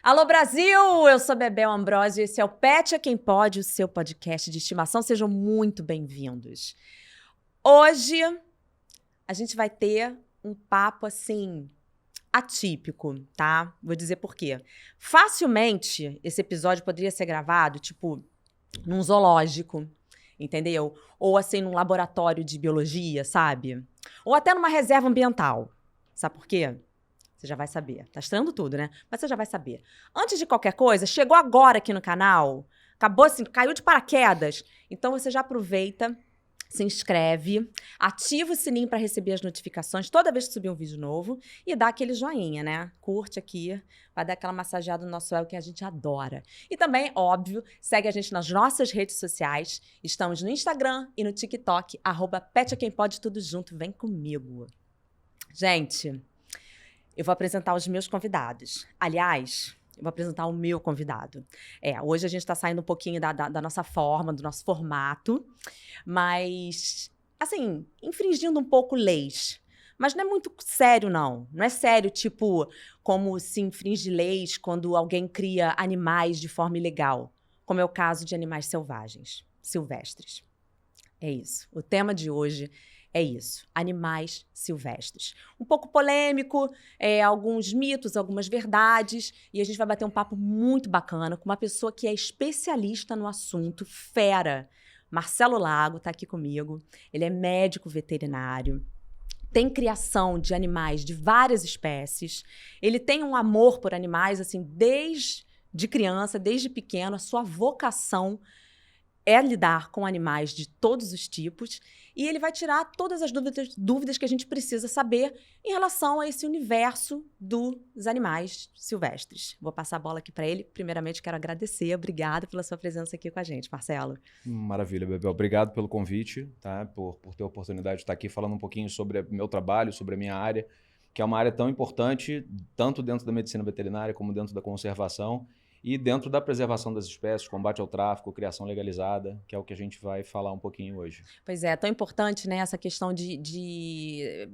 Alô Brasil, eu sou Bebel Ambrosio e esse é o Pet é Quem Pode, o seu podcast de estimação. Sejam muito bem-vindos. Hoje a gente vai ter um papo assim atípico, tá? Vou dizer por quê. Facilmente esse episódio poderia ser gravado tipo num zoológico, entendeu? Ou assim num laboratório de biologia, sabe? Ou até numa reserva ambiental. Sabe por quê? Você já vai saber. Tá estranhando tudo, né? Mas você já vai saber. Antes de qualquer coisa, chegou agora aqui no canal, acabou assim, caiu de paraquedas. Então você já aproveita, se inscreve, ativa o sininho para receber as notificações toda vez que subir um vídeo novo e dá aquele joinha, né? Curte aqui, vai dar aquela massageada no nosso ego que a gente adora. E também, óbvio, segue a gente nas nossas redes sociais. Estamos no Instagram e no TikTok, @PetAQuemPode, tudo junto. Vem comigo. Gente, eu vou apresentar os meus convidados. Aliás, eu vou apresentar o meu convidado. Hoje a gente está saindo um pouquinho da nossa forma, do nosso formato, mas, assim, infringindo um pouco leis. Mas não é muito sério, não. Não é sério, tipo, como se infringe leis quando alguém cria animais de forma ilegal, como é o caso de animais selvagens, silvestres. É isso. O tema de hoje é isso, animais silvestres. Um pouco polêmico, alguns mitos, algumas verdades, e a gente vai bater um papo muito bacana com uma pessoa que é especialista no assunto, fera. Marcelo Lago está aqui comigo, ele é médico veterinário, tem criação de animais de várias espécies, ele tem um amor por animais, assim, desde criança, desde pequeno, a sua vocação é lidar com animais de todos os tipos e ele vai tirar todas as dúvidas que a gente precisa saber em relação a esse universo dos animais silvestres. Vou passar a bola aqui para ele. Primeiramente, quero agradecer. Obrigada pela sua presença aqui com a gente, Marcelo. Maravilha, Bebel. Obrigado pelo convite, tá? Por ter a oportunidade de estar aqui falando um pouquinho sobre o meu trabalho, sobre a minha área, que é uma área tão importante, tanto dentro da medicina veterinária como dentro da conservação, e dentro da preservação das espécies, combate ao tráfico, criação legalizada, que é o que a gente vai falar um pouquinho hoje. Pois é, tão importante, né, essa questão de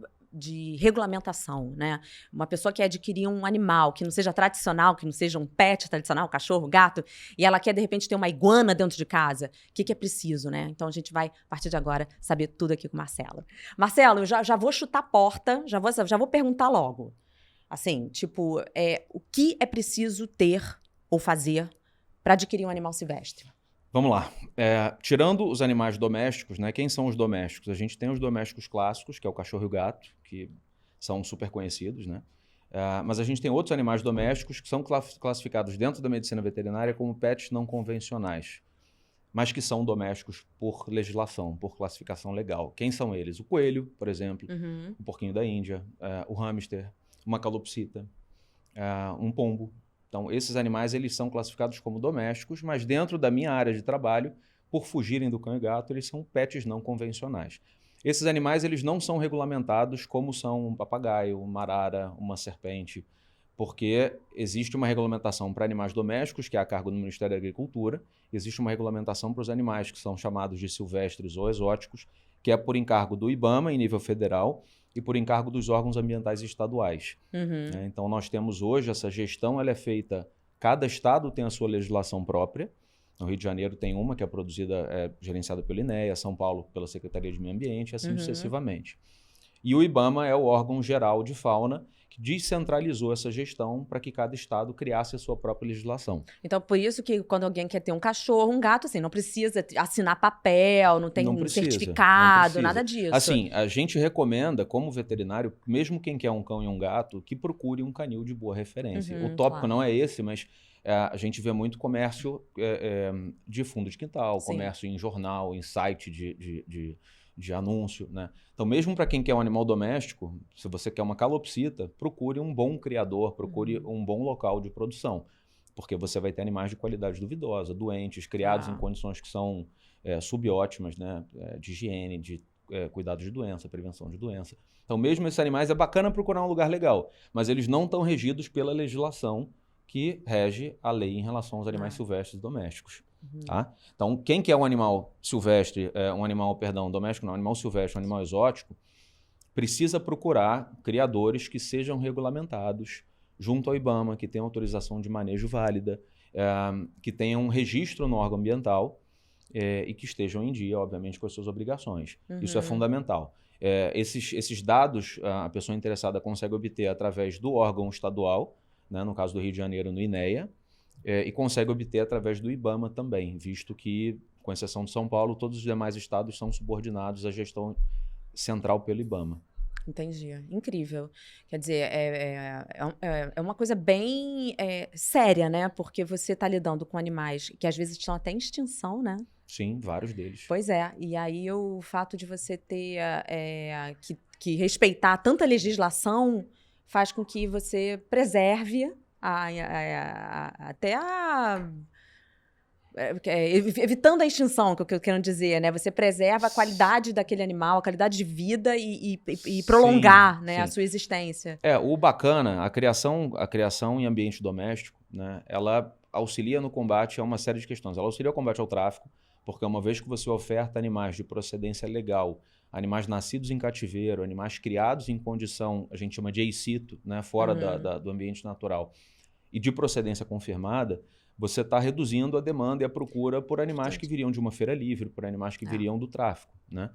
regulamentação, né? Uma pessoa que adquirir um animal que não seja tradicional, que não seja um pet tradicional, cachorro, gato, e ela quer, de repente, ter uma iguana dentro de casa, o que é preciso, né? Então, a gente vai, a partir de agora, saber tudo aqui com o Marcelo. Marcelo, eu já vou chutar a porta, já vou perguntar logo. Assim, tipo, o que é preciso ter ou fazer para adquirir um animal silvestre? Vamos lá. Tirando os animais domésticos, né? Quem são os domésticos? A gente tem os domésticos clássicos, que é o cachorro e o gato, que são super conhecidos, né? Mas a gente tem outros animais domésticos que são classificados dentro da medicina veterinária como pets não convencionais, mas que são domésticos por legislação, por classificação legal. Quem são eles? O coelho, por exemplo, o porquinho da Índia, o hamster, uma calopsita, um pombo. Então, esses animais eles são classificados como domésticos, mas dentro da minha área de trabalho, por fugirem do cão e gato, eles são pets não convencionais. Esses animais eles não são regulamentados como são um papagaio, uma arara, uma serpente, porque existe uma regulamentação para animais domésticos, que é a cargo do Ministério da Agricultura, existe uma regulamentação para os animais que são chamados de silvestres ou exóticos, que é por encargo do IBAMA, em nível federal, e por encargo dos órgãos ambientais estaduais. Então, nós temos hoje essa gestão, ela é feita, cada estado tem a sua legislação própria. No Rio de Janeiro tem uma que é gerenciada pelo INEA, São Paulo pela Secretaria de Meio Ambiente, assim sucessivamente. E o IBAMA é o órgão geral de fauna que descentralizou essa gestão para que cada estado criasse a sua própria legislação. Então, por isso que quando alguém quer ter um cachorro, um gato, assim, não precisa assinar papel, não tem certificado, nada disso. Assim, a gente recomenda, como veterinário, mesmo quem quer um cão e um gato, que procure um canil de boa referência. O tópico não é esse, mas a gente vê muito comércio de fundo de quintal, comércio em jornal, em site de anúncio, né? Então, mesmo para quem quer um animal doméstico, se você quer uma calopsita, procure um bom criador, procure um bom local de produção, porque você vai ter animais de qualidade duvidosa, doentes, criados em condições que são subótimas, né? De higiene, de cuidado de doença, prevenção de doença. Então, mesmo esses animais, é bacana procurar um lugar legal, mas eles não estão regidos pela legislação que rege a lei em relação aos animais silvestres domésticos. Tá? Então, quem quer um animal silvestre, doméstico não, um animal silvestre, um animal exótico, precisa procurar criadores que sejam regulamentados junto ao IBAMA, que tenha autorização de manejo válida, que tenha um registro no órgão ambiental e que estejam em dia, obviamente, com as suas obrigações. Isso é fundamental. Esses dados a pessoa interessada consegue obter através do órgão estadual, né, no caso do Rio de Janeiro, no INEA, e consegue obter através do IBAMA também, visto que, com exceção de São Paulo, todos os demais estados são subordinados à gestão central pelo IBAMA. Entendi. Incrível. Quer dizer, é uma coisa bem séria, né? Porque você está lidando com animais que às vezes estão até em extinção, né? Sim, vários deles. Pois é. E aí o fato de você ter que respeitar tanta legislação faz com que você preserve evitando a extinção, que eu quero dizer, né? Você preserva a qualidade daquele animal, a qualidade de vida e prolongar, né, a sua existência. O bacana, a criação em ambiente doméstico, né, ela auxilia no combate a uma série de questões. Ela auxilia no combate ao tráfico, porque uma vez que você oferta animais de procedência legal, animais nascidos em cativeiro, animais criados em condição, a gente chama de eicito, né, fora do ambiente natural, e de procedência confirmada, você está reduzindo a demanda e a procura por animais que viriam de uma feira livre, por animais que viriam do tráfico, né?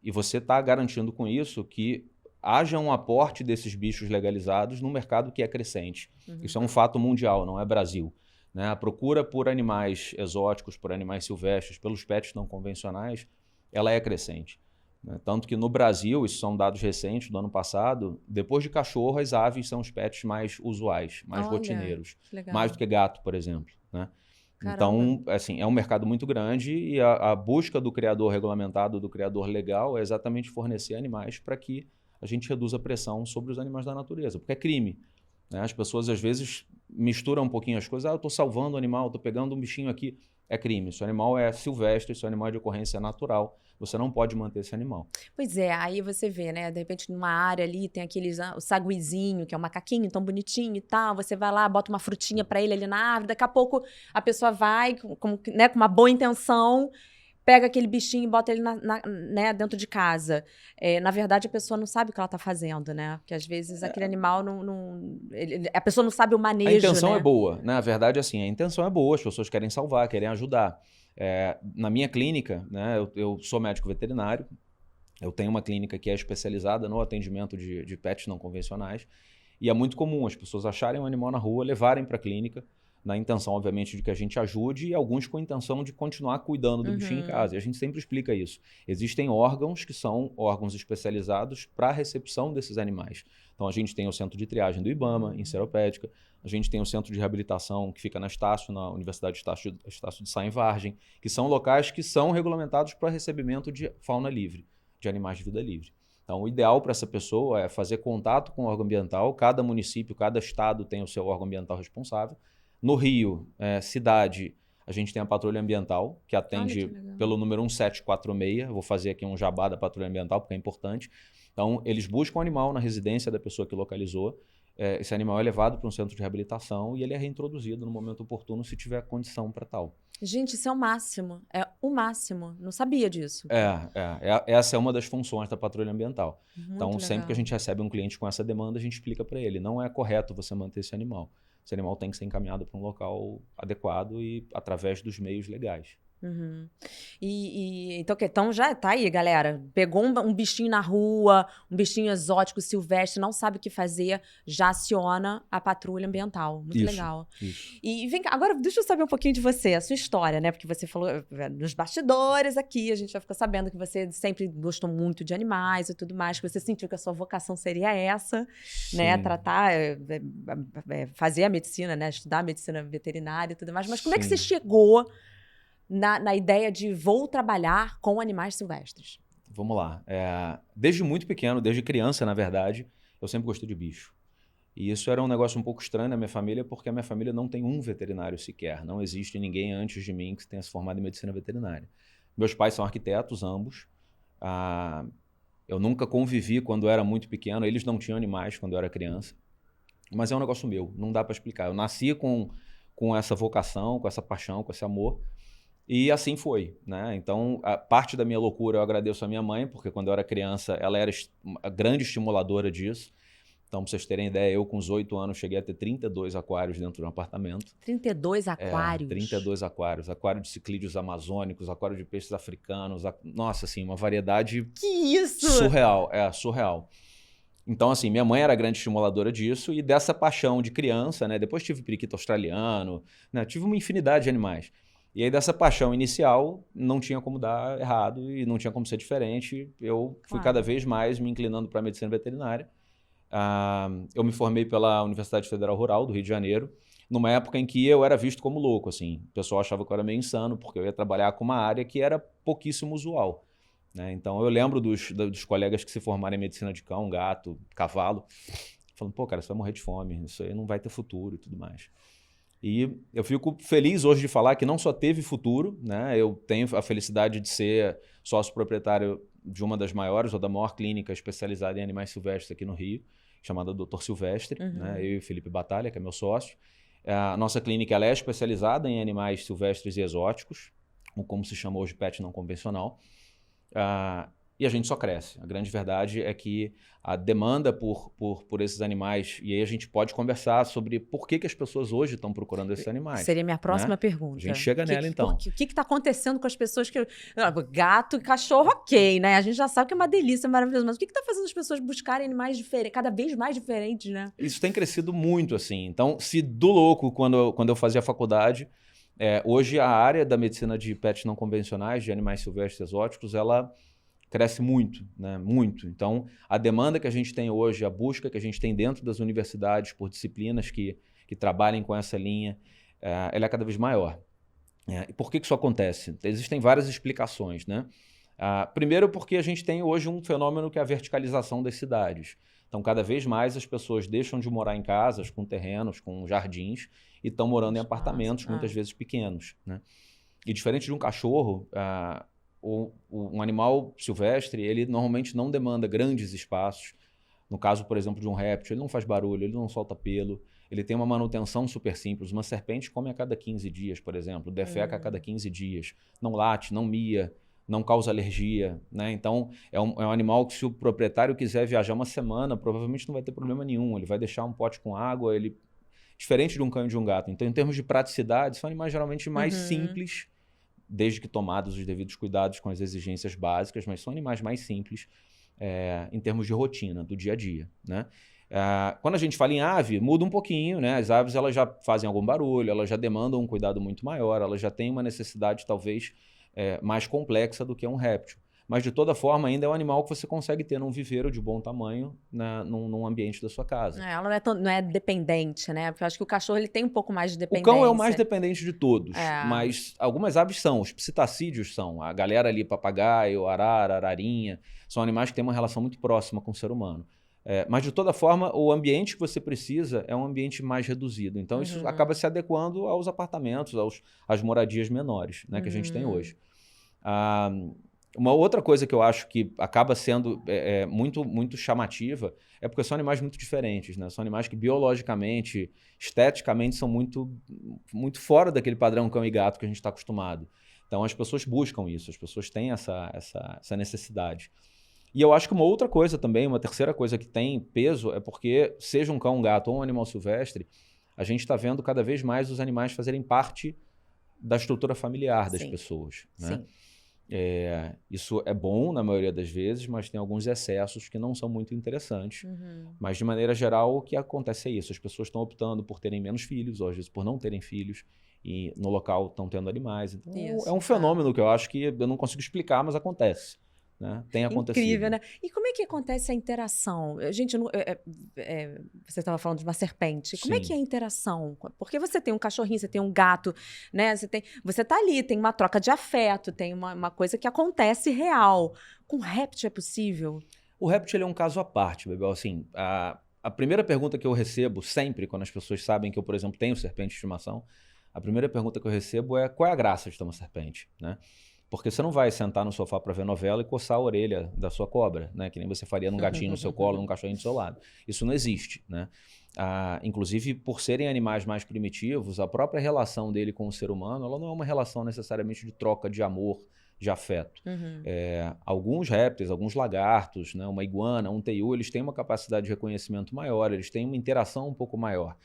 E você está garantindo com isso que haja um aporte desses bichos legalizados no mercado que é crescente. Isso é um fato mundial, não é Brasil, né? A procura por animais exóticos, por animais silvestres, pelos pets não convencionais, ela é crescente. Tanto que no Brasil, isso são dados recentes do ano passado, depois de cachorro, as aves são os pets mais usuais, mais rotineiros. Mais do que gato, por exemplo, né? Então, assim, é um mercado muito grande e a busca do criador regulamentado, do criador legal, é exatamente fornecer animais para que a gente reduza a pressão sobre os animais da natureza, porque é crime, né? As pessoas, às vezes, misturam um pouquinho as coisas. Eu estou salvando o animal, estou pegando um bichinho aqui. É crime. Se o animal é silvestre, se o animal é de ocorrência natural, você não pode manter esse animal. Pois é, aí você vê, né? De repente, numa área ali, tem o saguizinho, que é um macaquinho tão bonitinho e tal. Você vai lá, bota uma frutinha para ele ali na árvore. Daqui a pouco, a pessoa vai, com uma boa intenção, pega aquele bichinho e bota ele né, dentro de casa. Na verdade, a pessoa não sabe o que ela está fazendo, né? Porque, às vezes, aquele animal a pessoa não sabe o manejo, a intenção né? é boa, né? A verdade é assim, a intenção é boa, as pessoas querem salvar, querem ajudar. Na minha clínica, né, eu sou médico veterinário, eu tenho uma clínica que é especializada no atendimento de pets não convencionais, e é muito comum as pessoas acharem um animal na rua, levarem para a clínica, na intenção, obviamente, de que a gente ajude, e alguns com a intenção de continuar cuidando do bichinho em casa. E a gente sempre explica isso. Existem órgãos que são órgãos especializados para a recepção desses animais. Então, a gente tem o centro de triagem do IBAMA, em Seropédica, a gente tem o centro de reabilitação que fica na Estácio, na Universidade Estácio de Sá, em Vargem, que são locais que são regulamentados para recebimento de fauna livre, de animais de vida livre. Então, o ideal para essa pessoa é fazer contato com o órgão ambiental. Cada município, cada estado tem o seu órgão ambiental responsável. No Rio, cidade, a gente tem a patrulha ambiental, que atende pelo número 1746. Vou fazer aqui um jabá da patrulha ambiental, porque é importante. Então, eles buscam o animal na residência da pessoa que localizou. Esse animal é levado para um centro de reabilitação e ele é reintroduzido no momento oportuno, se tiver condição para tal. Gente, isso é o máximo. É o máximo. Não sabia disso. Essa é uma das funções da patrulha ambiental. Muito então, legal. sempre que a gente recebe um cliente com essa demanda, a gente explica para ele. Não é correto você manter esse animal. Esse animal tem que ser encaminhado para um local adequado e através dos meios legais. Então já tá aí, galera. Pegou um bichinho na rua, um bichinho exótico, silvestre, não sabe o que fazer, já aciona a patrulha ambiental. Muito legal. Isso. E vem cá, agora deixa eu saber um pouquinho de você, a sua história, né? Porque você falou nos bastidores aqui, a gente já ficou sabendo que você sempre gostou muito de animais e tudo mais, que você sentiu que a sua vocação seria essa, né? Tratar, fazer a medicina, né? Estudar a medicina veterinária e tudo mais. Mas como é que você chegou na ideia de vou trabalhar com animais silvestres? Vamos lá. Desde muito pequeno, desde criança, na verdade, eu sempre gostei de bicho. E isso era um negócio um pouco estranho na minha família, porque a minha família não tem um veterinário sequer. Não existe ninguém antes de mim que tenha se formado em medicina veterinária. Meus pais são arquitetos, ambos. Eu nunca convivi quando era muito pequeno. Eles não tinham animais quando eu era criança. Mas é um negócio meu, não dá para explicar. Eu nasci com essa vocação, com essa paixão, com esse amor. E assim foi, né? Então, a parte da minha loucura eu agradeço à minha mãe, porque quando eu era criança ela era a grande estimuladora disso. Então, para vocês terem ideia, eu com os 8 anos cheguei a ter 32 aquários dentro de um apartamento. 32 aquários? 32 aquários. Aquário de ciclídeos amazônicos, aquário de peixes africanos. Nossa, assim, uma variedade Que isso? surreal. Surreal. Então, assim, minha mãe era grande estimuladora disso e dessa paixão de criança, né? Depois tive periquito australiano, né? Tive uma infinidade de animais. E aí, dessa paixão inicial, não tinha como dar errado e não tinha como ser diferente. Eu fui cada vez mais me inclinando para a medicina veterinária. Eu me formei pela Universidade Federal Rural do Rio de Janeiro, numa época em que eu era visto como louco, assim. O pessoal achava que eu era meio insano, porque eu ia trabalhar com uma área que era pouquíssimo usual, né? Então, eu lembro dos colegas que se formaram em medicina de cão, gato, cavalo, falando, pô, cara, você vai morrer de fome, isso aí não vai ter futuro e tudo mais. E eu fico feliz hoje de falar que não só teve futuro, né? Eu tenho a felicidade de ser sócio proprietário de uma das maiores ou da maior clínica especializada em animais silvestres aqui no Rio, chamada Dr. Silvestre, né? Eu e o Felipe Batalha, que é meu sócio. A nossa clínica ela é especializada em animais silvestres e exóticos, ou como se chama hoje, pet não convencional. E a gente só cresce. A grande verdade é que a demanda por esses animais, e aí a gente pode conversar sobre por que as pessoas hoje estão procurando esses animais. Seria a minha próxima né? pergunta. A gente chega nela, então. O que está acontecendo com as pessoas que... Gato e cachorro, ok, né? A gente já sabe que é uma delícia, maravilhoso, mas o que está fazendo as pessoas buscarem animais diferentes, cada vez mais diferentes, né? Isso tem crescido muito, assim. Então, se do louco, quando eu fazia faculdade, hoje a área da medicina de pets não convencionais, de animais silvestres exóticos, ela cresce muito, né? Muito. Então, a demanda que a gente tem hoje, a busca que a gente tem dentro das universidades por disciplinas que trabalhem com essa linha, ela é cada vez maior. E por que isso acontece? Existem várias explicações, né? Primeiro porque a gente tem hoje um fenômeno que é a verticalização das cidades. Então, cada vez mais as pessoas deixam de morar em casas, com terrenos, com jardins, e estão morando em apartamentos, muitas vezes pequenos, né? E diferente de um cachorro, um animal silvestre, ele normalmente não demanda grandes espaços. No caso, por exemplo, de um réptil, ele não faz barulho, ele não solta pelo, ele tem uma manutenção super simples. Uma serpente come a cada 15 dias, por exemplo, defeca a cada 15 dias, não late, não mia, não causa alergia, né? Então, é um animal que, se o proprietário quiser viajar uma semana, provavelmente não vai ter problema nenhum. Ele vai deixar um pote com água, diferente de um cão e de um gato. Então, em termos de praticidade, são animais geralmente mais simples, desde que tomados os devidos cuidados com as exigências básicas, mas são animais mais simples em termos de rotina, do dia a dia, né? Quando a gente fala em ave, muda um pouquinho, né? As aves elas já fazem algum barulho, elas já demandam um cuidado muito maior, elas já têm uma necessidade talvez mais complexa do que um réptil. Mas, de toda forma, ainda é um animal que você consegue ter num viveiro de bom tamanho, num ambiente da sua casa. Ela não é dependente, né? Porque eu acho que o cachorro ele tem um pouco mais de dependência. O cão é o mais dependente de todos, mas algumas aves são. Os psitacídeos são. A galera ali, papagaio, arara, ararinha, são animais que têm uma relação muito próxima com o ser humano. Mas, de toda forma, o ambiente que você precisa é um ambiente mais reduzido. Então, isso acaba se adequando aos apartamentos, às moradias menores, né, que a gente tem hoje. Uma outra coisa que eu acho que acaba sendo muito, muito chamativa é porque são animais muito diferentes, né? São animais que biologicamente, esteticamente, são muito, muito fora daquele padrão cão e gato que a gente está acostumado. Então, as pessoas buscam isso, as pessoas têm essa necessidade. E eu acho que uma outra coisa também, uma terceira coisa que tem peso, é porque, seja um cão, um gato ou um animal silvestre, a gente está vendo cada vez mais os animais fazerem parte da estrutura familiar das pessoas, né? Sim. Isso é bom na maioria das vezes, mas tem alguns excessos que não são muito interessantes. Mas, de maneira geral, o que acontece é isso. As pessoas estão optando por terem menos filhos, ou às vezes por não terem filhos, e no local estão tendo animais. Então, é um fenômeno que eu acho que eu não consigo explicar, mas acontece, né? Tem acontecido. Incrível, né? E como é que acontece a interação? Gente, você estava falando de uma serpente. Como é que é a interação? Porque você tem um cachorrinho, você tem um gato, né? Você tá ali, tem uma troca de afeto, tem uma coisa que acontece real. Com réptil é possível? O réptil é um caso à parte, Bebel. Assim, a primeira pergunta que eu recebo sempre, quando as pessoas sabem que eu, por exemplo, tenho serpente de estimação, a primeira pergunta que eu recebo é: qual é a graça de ter uma serpente, né? Porque você não vai sentar no sofá para ver novela e coçar a orelha da sua cobra, né? Que nem você faria num gatinho no seu colo, num cachorrinho do seu lado. Isso não existe, né? Inclusive, por serem animais mais primitivos, a própria relação dele com o ser humano, ela não é uma relação necessariamente de troca de amor, de afeto. Uhum. Alguns répteis, alguns lagartos, né, uma iguana, um teiu, eles têm uma capacidade de reconhecimento maior, eles têm uma interação um pouco maior.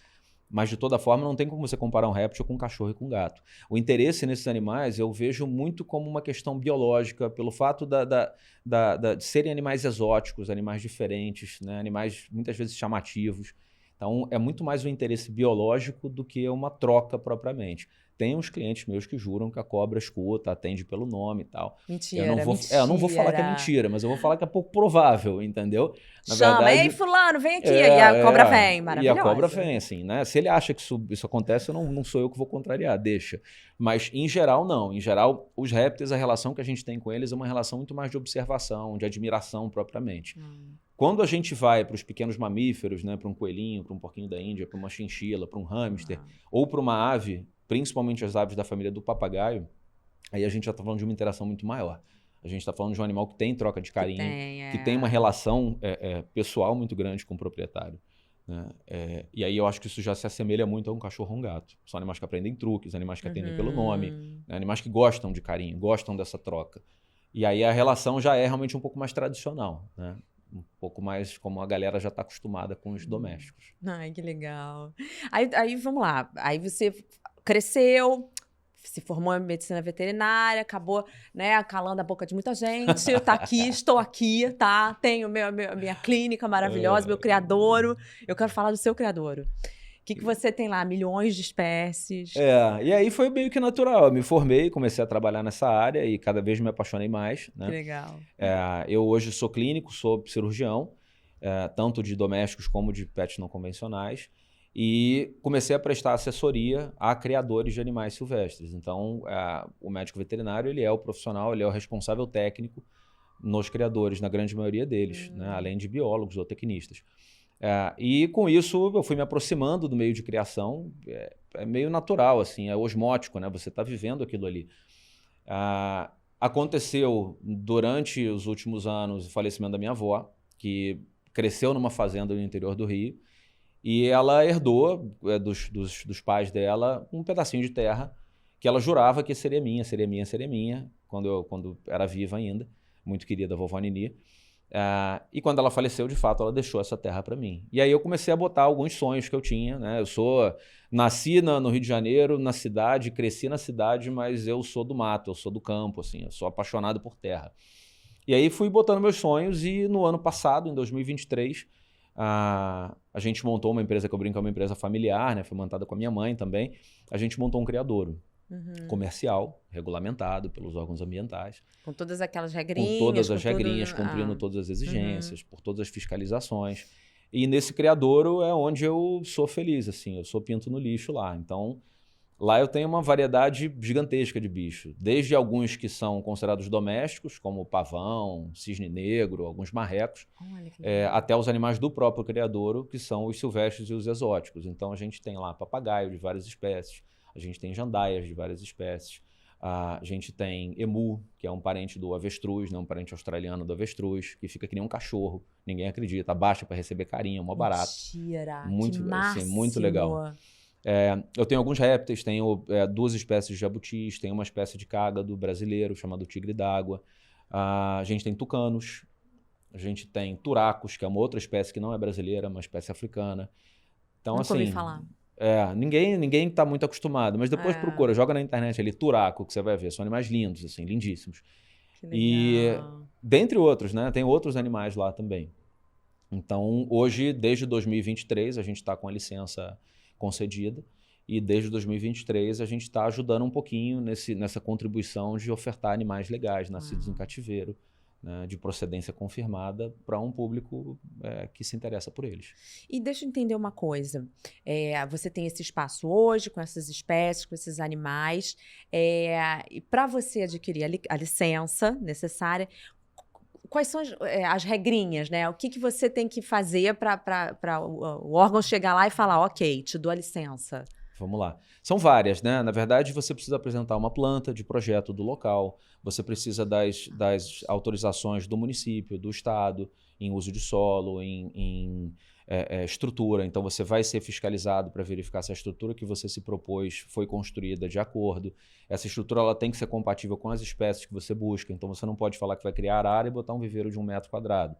Mas, de toda forma, não tem como você comparar um réptil com um cachorro e com um gato. O interesse nesses animais eu vejo muito como uma questão biológica, pelo fato de serem animais exóticos, animais diferentes, né? Animais muitas vezes chamativos. Então, é muito mais um interesse biológico do que uma troca propriamente. Tem uns clientes meus que juram que a cobra escuta, atende pelo nome e tal. Mentira, Eu não vou falar que é mentira, mas eu vou falar que é pouco provável, entendeu? Na Chama, verdade, ei fulano, vem aqui. E a cobra vem, maravilhosa. E a cobra vem, assim, né? Se ele acha que isso acontece, eu não sou eu que vou contrariar, deixa. Mas, em geral, não. Em geral, os répteis, a relação que a gente tem com eles é uma relação muito mais de observação, de admiração propriamente. Quando a gente vai para os pequenos mamíferos, né, para um coelhinho, para um porquinho da Índia, para uma chinchila, para um hamster, ou para uma ave, principalmente as aves da família do papagaio, aí a gente já está falando de uma interação muito maior. A gente está falando de um animal que tem troca de carinho, que tem uma relação pessoal muito grande com o proprietário. Né? E aí eu acho que isso já se assemelha muito a um cachorro ou um gato. São animais que aprendem truques, animais que atendem pelo nome, né? Animais que gostam de carinho, gostam dessa troca. E aí a relação já é realmente um pouco mais tradicional, né? Um pouco mais como a galera já está acostumada com os domésticos. Ai, que legal. Aí vamos lá. Aí você cresceu, se formou em medicina veterinária, acabou, né, calando a boca de muita gente. Tá aqui, estou aqui, tá? Tenho minha clínica maravilhosa, meu criadouro. Eu quero falar do seu criadouro. O que você tem lá? Milhões de espécies. E aí foi meio que natural. Eu me formei, comecei a trabalhar nessa área e cada vez me apaixonei mais. Né? Que legal. Eu hoje sou clínico, sou cirurgião, tanto de domésticos como de pets não convencionais. E comecei a prestar assessoria a criadores de animais silvestres. Então, o médico veterinário ele é o profissional, ele é o responsável técnico nos criadores, na grande maioria deles, né? Além de biólogos ou tecnistas. E com isso eu fui me aproximando do meio de criação, é meio natural, assim, é osmótico, né? Você está vivendo aquilo ali. Aconteceu durante os últimos anos o falecimento da minha avó, que cresceu numa fazenda no interior do Rio, e ela herdou dos pais dela um pedacinho de terra que ela jurava que seria minha, quando era viva ainda, muito querida vovó Nini. E quando ela faleceu, de fato, ela deixou essa terra para mim. E aí eu comecei a botar alguns sonhos que eu tinha, né? Nasci no Rio de Janeiro, na cidade, cresci na cidade, mas eu sou do mato, eu sou do campo, assim, eu sou apaixonado por terra. E aí fui botando meus sonhos e no ano passado, em 2023, a gente montou uma empresa que eu brinco, é uma empresa familiar, né? Foi montada com a minha mãe também. A gente montou um criadouro. Comercial, regulamentado pelos órgãos ambientais. Com todas aquelas regrinhas. Com todas as regrinhas, cumprindo todas as exigências, por todas as fiscalizações. E nesse criadouro é onde eu sou feliz, assim, eu sou pinto no lixo lá. Então, lá eu tenho uma variedade gigantesca de bichos. Desde alguns que são considerados domésticos, como o pavão, cisne negro, alguns marrecos, até os animais do próprio criadouro, que são os silvestres e os exóticos. Então, a gente tem lá papagaio de várias espécies, a gente tem jandaias de várias espécies, a gente tem emu, que é um parente do avestruz, né? Um parente australiano do avestruz, que fica que nem um cachorro, ninguém acredita, abaixa para receber carinho, é mó barato. Mentira, muito, que assim, muito legal. Eu tenho alguns répteis, tenho 2 espécies de jabutis, tenho uma espécie de cágado brasileiro chamado tigre d'água, a gente tem tucanos, a gente tem turacos, que é uma outra espécie que não é brasileira, uma espécie africana. Então, nunca assim, ouvi falar. Ninguém está muito acostumado, mas depois procura, joga na internet ali, turaco, que você vai ver, são animais lindos, assim, lindíssimos. Que legal. E, dentre outros, né, tem outros animais lá também. Então, hoje, desde 2023, a gente está com a licença concedida, e desde 2023 a gente está ajudando um pouquinho nessa contribuição de ofertar animais legais, nascidos em cativeiro, né, de procedência confirmada, para um público que se interessa por eles. E deixa eu entender uma coisa. Você tem esse espaço hoje, com essas espécies, com esses animais, e para você adquirir a licença necessária, quais são as regrinhas, né? O que você tem que fazer para o órgão chegar lá e falar, ok, te dou a licença? Vamos lá. São várias, né? Na verdade, você precisa apresentar uma planta de projeto do local, você precisa das autorizações do município, do estado, em uso de solo, em estrutura. Então, você vai ser fiscalizado para verificar se a estrutura que você se propôs foi construída de acordo. Essa estrutura ela tem que ser compatível com as espécies que você busca. Então, você não pode falar que vai criar arara e botar um viveiro de 1 metro quadrado.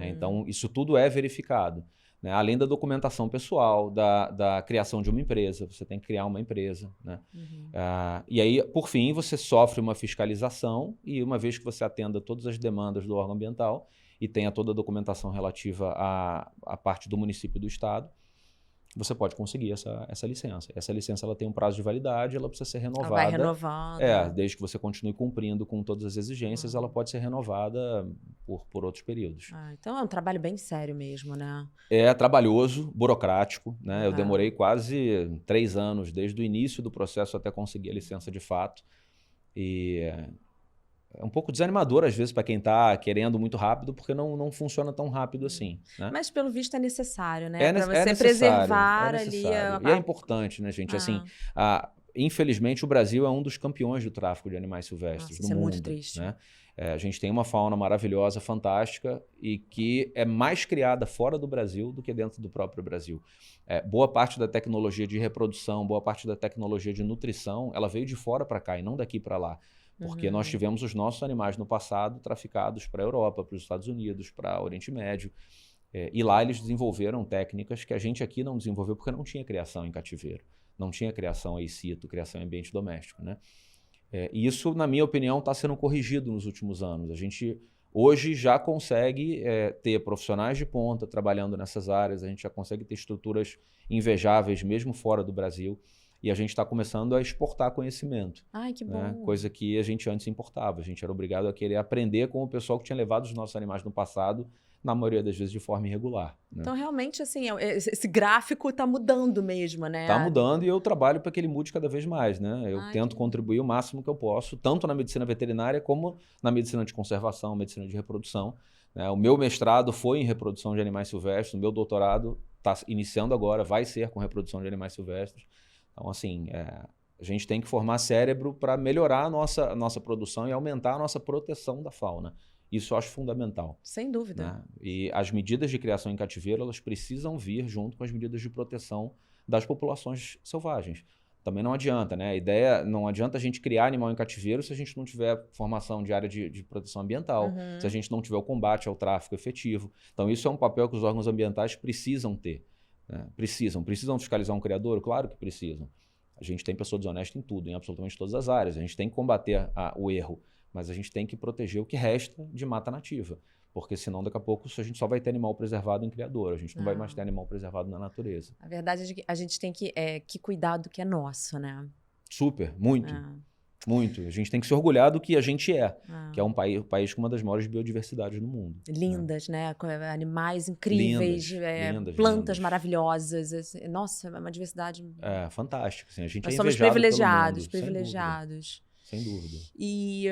Então, isso tudo é verificado. Né? Além da documentação pessoal, da criação de uma empresa, você tem que criar uma empresa. Né? E aí, por fim, você sofre uma fiscalização e uma vez que você atenda todas as demandas do órgão ambiental e tenha toda a documentação relativa à parte do município e do estado, você pode conseguir essa licença. Essa licença ela tem um prazo de validade, ela precisa ser renovada. Ela vai renovando. Desde que você continue cumprindo com todas as exigências, ela pode ser renovada por outros períodos. Então é um trabalho bem sério mesmo, né? É trabalhoso, burocrático, né? Eu demorei quase 3 anos, desde o início do processo até conseguir a licença de fato. E é um pouco desanimador, às vezes, para quem está querendo muito rápido, porque não funciona tão rápido assim. Né? Mas, pelo visto, é necessário, né? Para você preservar ali... E é importante, né, gente? Assim, infelizmente, o Brasil é um dos campeões do tráfico de animais silvestres do mundo. Isso é muito triste. Né? A gente tem uma fauna maravilhosa, fantástica, e que é mais criada fora do Brasil do que dentro do próprio Brasil. Boa parte da tecnologia de reprodução, boa parte da tecnologia de nutrição, ela veio de fora para cá e não daqui para lá. Porque nós tivemos os nossos animais no passado traficados para a Europa, para os Estados Unidos, para o Oriente Médio. E lá eles desenvolveram técnicas que a gente aqui não desenvolveu porque não tinha criação em cativeiro. Não tinha criação in situ, criação em ambiente doméstico. Né? E isso, na minha opinião, está sendo corrigido nos últimos anos. A gente hoje já consegue ter profissionais de ponta trabalhando nessas áreas, a gente já consegue ter estruturas invejáveis mesmo fora do Brasil. E a gente está começando a exportar conhecimento. Ai, que bom. Né? Coisa que a gente antes importava. A gente era obrigado a querer aprender com o pessoal que tinha levado os nossos animais no passado, na maioria das vezes de forma irregular. Né? Então, realmente, assim, esse gráfico está mudando mesmo, né? Está mudando e eu trabalho para que ele mude cada vez mais. Né? Eu tento contribuir o máximo que eu posso, tanto na medicina veterinária como na medicina de conservação, medicina de reprodução. Né? O meu mestrado foi em reprodução de animais silvestres, o meu doutorado está iniciando agora, vai ser com reprodução de animais silvestres. Então, assim, a gente tem que formar cérebro para melhorar a nossa produção e aumentar a nossa proteção da fauna. Isso eu acho fundamental. Sem dúvida. Né? E as medidas de criação em cativeiro, elas precisam vir junto com as medidas de proteção das populações selvagens. Também não adianta, né? Não adianta a gente criar animal em cativeiro se a gente não tiver formação de área de proteção ambiental, se a gente não tiver o combate ao tráfico efetivo. Então, isso é um papel que os órgãos ambientais precisam ter. Precisam fiscalizar um criador? Claro que precisam. A gente tem pessoa desonesta em tudo, em absolutamente todas as áreas. A gente tem que combater o erro, mas a gente tem que proteger o que resta de mata nativa. Porque senão, daqui a pouco, a gente só vai ter animal preservado em criador. A gente não vai mais ter animal preservado na natureza. A verdade é que a gente tem que cuidar do que é nosso, né? Super, muito. Muito. A gente tem que se orgulhar do que a gente que é um país com uma das maiores biodiversidades do mundo. Lindas, né? Animais incríveis, lindas, plantas maravilhosas. Nossa, é uma diversidade... fantástica. Assim, a gente Nós é somos privilegiados. privilegiados. Sem dúvida. E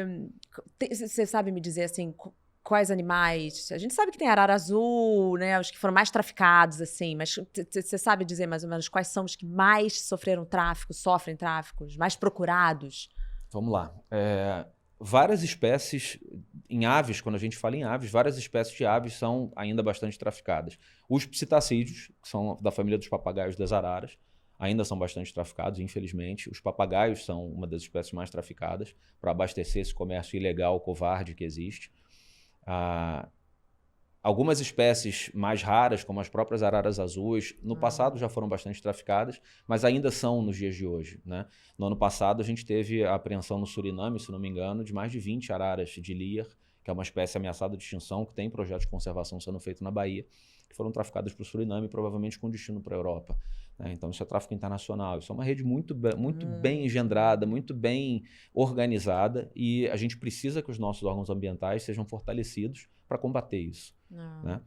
você sabe me dizer, assim, quais animais... A gente sabe que tem arara azul, né? Os que foram mais traficados, assim. Mas você sabe dizer mais ou menos quais são os que mais sofrem tráfico, os mais procurados? Vamos lá. Várias espécies em aves, quando a gente fala em aves, várias espécies de aves são ainda bastante traficadas. Os psitacídeos, que são da família dos papagaios das araras, ainda são bastante traficados, infelizmente. Os papagaios são uma das espécies mais traficadas para abastecer esse comércio ilegal, covarde que existe. Algumas espécies mais raras, como as próprias araras azuis, no passado já foram bastante traficadas, mas ainda são nos dias de hoje. Né? No ano passado, a gente teve a apreensão no Suriname, se não me engano, de mais de 20 araras de Lear, que é uma espécie ameaçada de extinção, que tem projeto de conservação sendo feito na Bahia, que foram traficadas para o Suriname, provavelmente com destino para a Europa. Né? Então, isso é tráfico internacional. Isso é uma rede muito bem engendrada, muito bem organizada, e a gente precisa que os nossos órgãos ambientais sejam fortalecidos para combater isso. Né?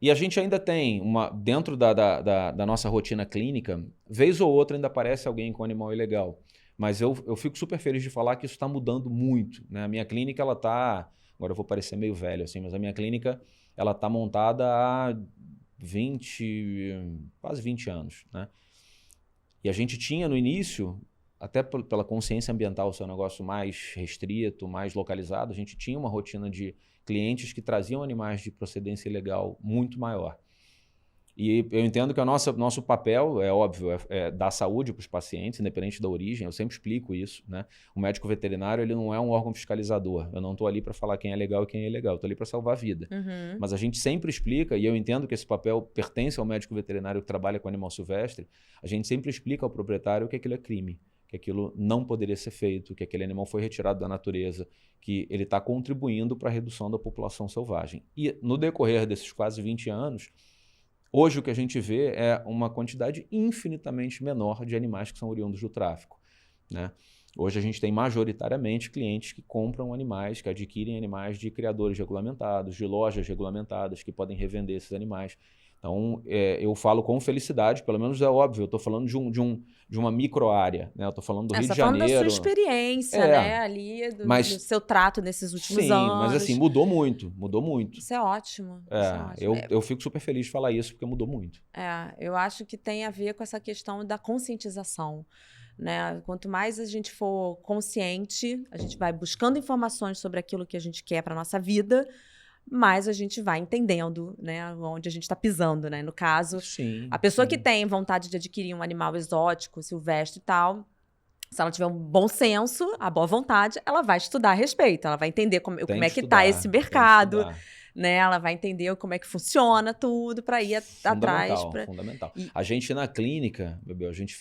E a gente ainda tem, dentro da nossa rotina clínica, vez ou outra ainda aparece alguém com animal ilegal. Mas eu fico super feliz de falar que isso está mudando muito. Né? A minha clínica, ela está... Agora eu vou parecer meio velho, assim, mas a minha clínica ela está montada há quase 20 anos. Né? E a gente tinha no início, até pela consciência ambiental ser um negócio mais restrito, mais localizado, a gente tinha uma rotina de clientes que traziam animais de procedência ilegal muito maior. E eu entendo que o nosso papel, é óbvio, é dar saúde para os pacientes, independente da origem, eu sempre explico isso, né? O médico veterinário, ele não é um órgão fiscalizador, eu não estou ali para falar quem é legal e quem é ilegal, eu estou ali para salvar a vida. Mas a gente sempre explica, e eu entendo que esse papel pertence ao médico veterinário que trabalha com animal silvestre, a gente sempre explica ao proprietário que aquilo é crime, que aquilo não poderia ser feito, que aquele animal foi retirado da natureza, que ele está contribuindo para a redução da população selvagem. E no decorrer desses quase 20 anos, hoje o que a gente vê é uma quantidade infinitamente menor de animais que são oriundos do tráfico, né? Hoje a gente tem majoritariamente clientes que compram animais, que adquirem animais de criadores regulamentados, de lojas regulamentadas, que podem revender esses animais. Então, eu falo com felicidade, pelo menos é óbvio, eu estou falando de uma micro-área, né? Eu estou falando do Rio de Janeiro. Você está falando da sua experiência, né? Ali, do seu trato nesses últimos anos. Sim, mas assim, mudou muito. Isso é ótimo. Isso é ótimo. Eu fico super feliz de falar isso, porque mudou muito. Eu acho que tem a ver com essa questão da conscientização, né? Quanto mais a gente for consciente, a gente vai buscando informações sobre aquilo que a gente quer para nossa vida, mais a gente vai entendendo, né, onde a gente está pisando, né? No caso, a pessoa que tem vontade de adquirir um animal exótico, silvestre e tal, se ela tiver um bom senso, a boa vontade, ela vai estudar a respeito, ela vai entender como é que está esse mercado, né? Ela vai entender como é que funciona tudo para ir atrás. Fundamental. A gente na clínica, Bebel, a gente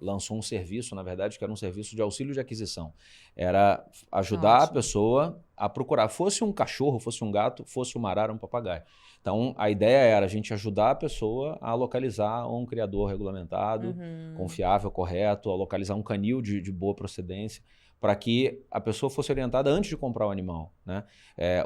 lançou um serviço, na verdade, que era um serviço de auxílio de aquisição. Era ajudar a pessoa a procurar, fosse um cachorro, fosse um gato, fosse uma arara, um papagaio. Então, a ideia era a gente ajudar a pessoa a localizar um criador regulamentado, confiável, correto, a localizar um canil de boa procedência, para que a pessoa fosse orientada antes de comprar o animal, né?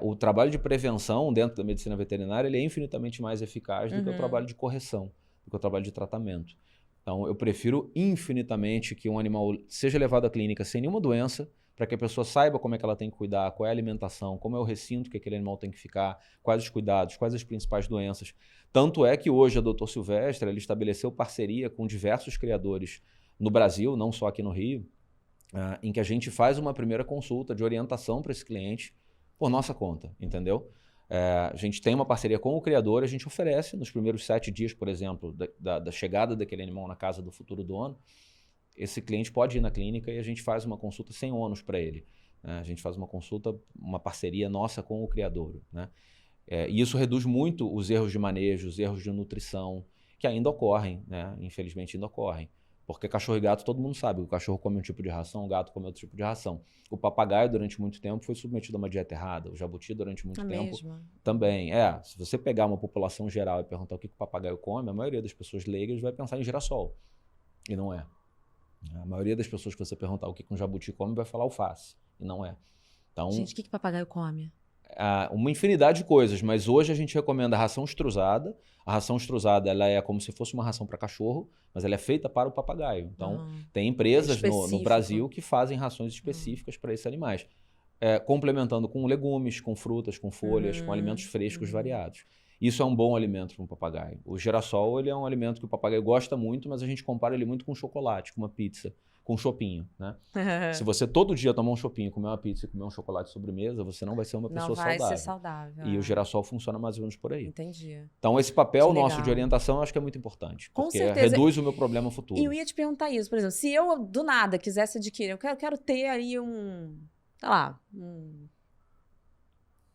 O trabalho de prevenção dentro da medicina veterinária ele é infinitamente mais eficaz do que o trabalho de correção, do que o trabalho de tratamento. Então, eu prefiro infinitamente que um animal seja levado à clínica sem nenhuma doença, para que a pessoa saiba como é que ela tem que cuidar, qual é a alimentação, como é o recinto que aquele animal tem que ficar, quais os cuidados, quais as principais doenças. Tanto é que hoje a Dr. Silvestre ele estabeleceu parceria com diversos criadores no Brasil, não só aqui no Rio, em que a gente faz uma primeira consulta de orientação para esse cliente por nossa conta, entendeu? A gente tem uma parceria com o criador, a gente oferece nos primeiros 7 dias, por exemplo, da chegada daquele animal na casa do futuro dono, esse cliente pode ir na clínica e a gente faz uma consulta sem ônus para ele, né? A gente faz uma consulta, uma parceria nossa com o criador, né? E isso reduz muito os erros de manejo, os erros de nutrição, que ainda ocorrem, né? Infelizmente ainda ocorrem. Porque cachorro e gato, todo mundo sabe, o cachorro come um tipo de ração, o gato come outro tipo de ração. O papagaio, durante muito tempo, foi submetido a uma dieta errada. O jabuti, durante muito tempo, também. Se você pegar uma população geral e perguntar o que o papagaio come, a maioria das pessoas leigas vai pensar em girassol. E não é. A maioria das pessoas que você perguntar o que um jabuti come vai falar alface. E não é. Então, gente, o que papagaio come? Uma infinidade de coisas, mas hoje a gente recomenda a ração extrusada. A ração extrusada ela é como se fosse uma ração para cachorro, mas ela é feita para o papagaio. Então, tem empresas no Brasil que fazem rações específicas para esses animais, complementando com legumes, com frutas, com folhas, com alimentos frescos variados. Isso é um bom alimento para um papagaio. O girassol ele é um alimento que o papagaio gosta muito, mas a gente compara ele muito com chocolate, com uma pizza, com um chopinho, né? Se você todo dia tomar um chopinho, comer uma pizza e comer um chocolate de sobremesa, você não vai ser uma pessoa saudável. Não vai ser saudável. E o girassol funciona mais ou menos por aí. Entendi. Então, esse papel nosso de orientação eu acho que é muito importante. Com porque certeza. Reduz o meu problema futuro. E eu ia te perguntar isso, por exemplo, se eu do nada quisesse adquirir, eu quero ter aí sei lá,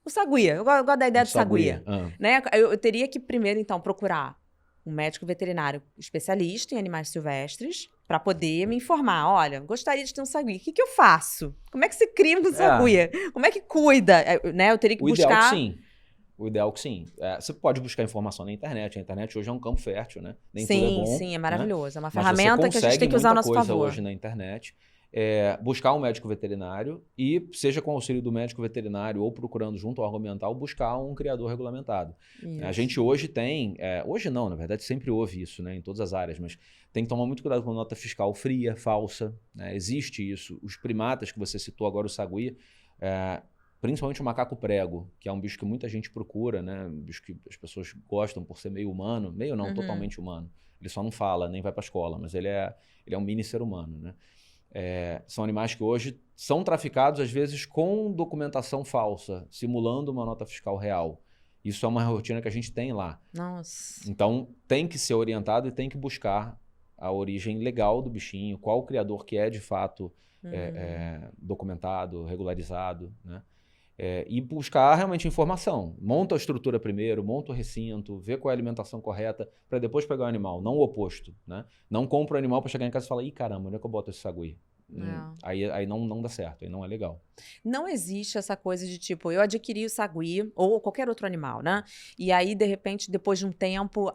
o saguia. Eu gosto da ideia do saguia. Né? Eu teria que primeiro, então, procurar um médico veterinário especialista em animais silvestres para poder me informar. Olha, gostaria de ter um saguia. O que eu faço? Como é que se cria um saguia? Como é que cuida? Né? Eu teria que buscar... O ideal que sim. Você pode buscar informação na internet. A internet hoje é um campo fértil, né? Nem sim, tudo é bom, sim, é maravilhoso. Né? É uma ferramenta que a gente tem que usar a nosso favor. Hoje na internet. Buscar um médico veterinário e, seja com o auxílio do médico veterinário ou procurando junto ao órgão ambiental, buscar um criador regulamentado. A gente hoje tem, hoje não, na verdade sempre houve isso, né, em todas as áreas, mas tem que tomar muito cuidado com a nota fiscal fria, falsa, né? Existe isso. Os primatas que você citou agora, o saguia, principalmente o macaco prego, que é um bicho que muita gente procura, né? Um bicho que as pessoas gostam por ser meio humano, meio não, totalmente humano. Ele só não fala, nem vai para a escola, mas ele é um mini ser humano, né? São animais que hoje são traficados, às vezes, com documentação falsa, simulando uma nota fiscal real. Isso é uma rotina que a gente tem lá. Nossa. Então, tem que ser orientado e tem que buscar a origem legal do bichinho, qual o criador que é, de fato, documentado, regularizado, né? E buscar realmente informação. Monta a estrutura primeiro, monta o recinto, vê qual é a alimentação correta, para depois pegar o animal, não o oposto, né? Não compra o animal para chegar em casa e falar, ih, caramba, onde é que eu boto esse sagui? Aí não dá certo, aí não é legal. Não existe essa coisa de tipo, eu adquiri o sagui ou qualquer outro animal, né? E aí, de repente, depois de um tempo,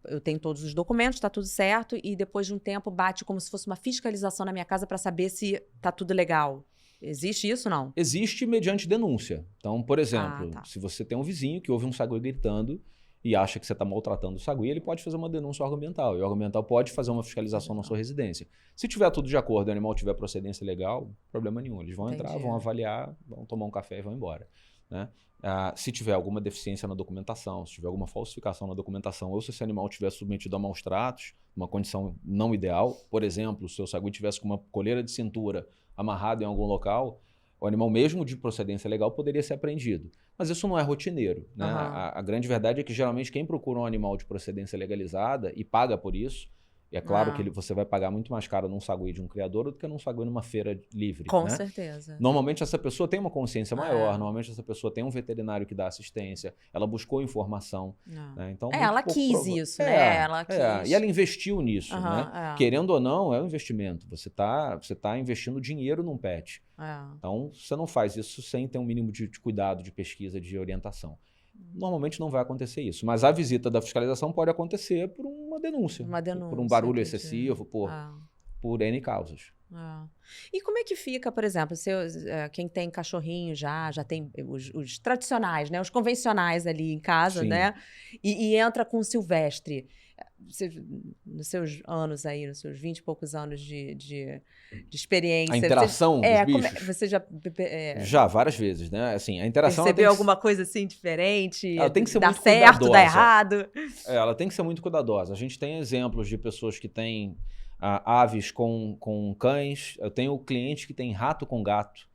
eu tenho todos os documentos, tá tudo certo, e depois de um tempo bate como se fosse uma fiscalização na minha casa para saber se tá tudo legal. Existe isso, não? Existe mediante denúncia. Então, por exemplo, se você tem um vizinho que ouve um sagui gritando e acha que você está maltratando o sagui, ele pode fazer uma denúncia ao órgão ambiental. E o órgão ambiental pode fazer uma fiscalização na sua residência. Se tiver tudo de acordo e o animal tiver procedência legal, problema nenhum. Eles vão entrar, vão avaliar, vão tomar um café e vão embora, né? Se tiver alguma deficiência na documentação, se tiver alguma falsificação na documentação, ou se esse animal tiver submetido a maus tratos, uma condição não ideal, por exemplo, se o seu sagui tivesse com uma coleira de cintura amarrado em algum local, o animal mesmo de procedência legal poderia ser apreendido. Mas isso não é rotineiro, né? A grande verdade é que geralmente quem procura um animal de procedência legalizada e paga por isso, e é claro que você vai pagar muito mais caro num sagui de um criador do que num sagui numa feira livre. Com né? certeza. Normalmente essa pessoa tem uma consciência maior, normalmente essa pessoa tem um veterinário que dá assistência, ela buscou informação. Né? Então, ela quis isso, né? Ela quis. E ela investiu nisso, né? Querendo ou não, é um investimento. Você tá investindo dinheiro num pet. Então, você não faz isso sem ter um mínimo de cuidado, de pesquisa, de orientação. Normalmente não vai acontecer isso, mas a visita da fiscalização pode acontecer por uma denúncia, por um barulho excessivo, por N causas. E como é que fica, por exemplo, quem tem cachorrinho já tem os tradicionais, né? Os convencionais ali em casa, Sim. né? E entra com o silvestre. Nos seus anos aí, nos seus 20 e poucos anos de experiência. A interação dos bichos? Você já... Já, várias vezes, né? Assim, a interação... Percebeu alguma coisa assim diferente? Ela tem que ser dá muito certo, cuidadosa. dá errado? Ela tem que ser muito cuidadosa. A gente tem exemplos de pessoas que têm aves com cães. Eu tenho cliente que tem rato com gato.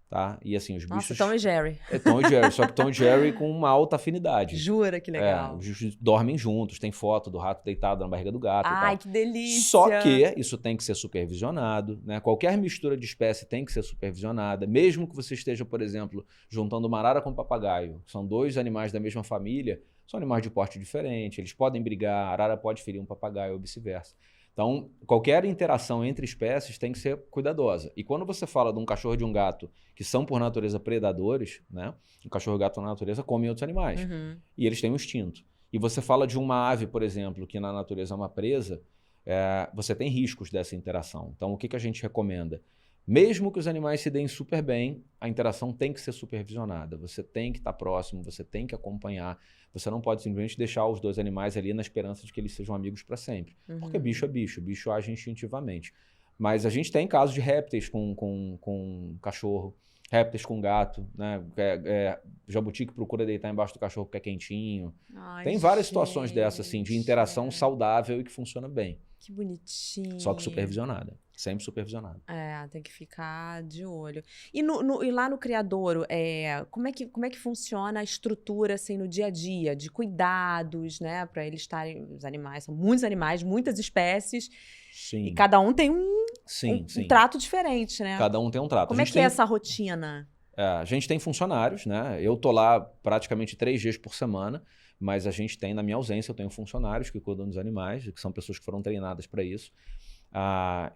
Tá? E assim, os bichos... Tom e Jerry. Tom e Jerry, só que Tom e Jerry com uma alta afinidade. Jura, que legal. Os bichos dormem juntos, tem foto do rato deitado na barriga do gato. Ai, que delícia! Só que isso tem que ser supervisionado, né? Qualquer mistura de espécie tem que ser supervisionada, mesmo que você esteja, por exemplo, juntando uma arara com um papagaio. São dois animais da mesma família, são animais de porte diferente, eles podem brigar, a arara pode ferir um papagaio ou vice-versa. Então, qualquer interação entre espécies tem que ser cuidadosa. E quando você fala de um cachorro e de um gato, que são por natureza predadores, né? O cachorro e o gato na natureza comem outros animais. E eles têm um instinto. E você fala de uma ave, por exemplo, que na natureza é uma presa, você tem riscos dessa interação. Então, o que a gente recomenda? Mesmo que os animais se deem super bem, a interação tem que ser supervisionada. Você tem que estar próximo, você tem que acompanhar. Você não pode simplesmente deixar os dois animais ali na esperança de que eles sejam amigos para sempre. Porque bicho é bicho, bicho age instintivamente. Mas a gente tem casos de répteis com cachorro, répteis com gato, né? Jabuti que procura deitar embaixo do cachorro porque é quentinho. Ai, tem várias situações dessas, assim, de interação saudável e que funciona bem. Que bonitinho. Só que supervisionada. Sempre supervisionada. Tem que ficar de olho. E lá no criadouro, como é que funciona a estrutura, assim, no dia a dia, de cuidados, né? Para eles estarem... Os animais, são muitos animais, muitas espécies. Sim. E cada um tem um trato diferente, né? Cada um tem um trato. Como é que é essa rotina? A gente tem funcionários, né? Eu tô lá praticamente 3 dias por semana, mas a gente tem, na minha ausência, eu tenho funcionários que cuidam dos animais, que são pessoas que foram treinadas para isso.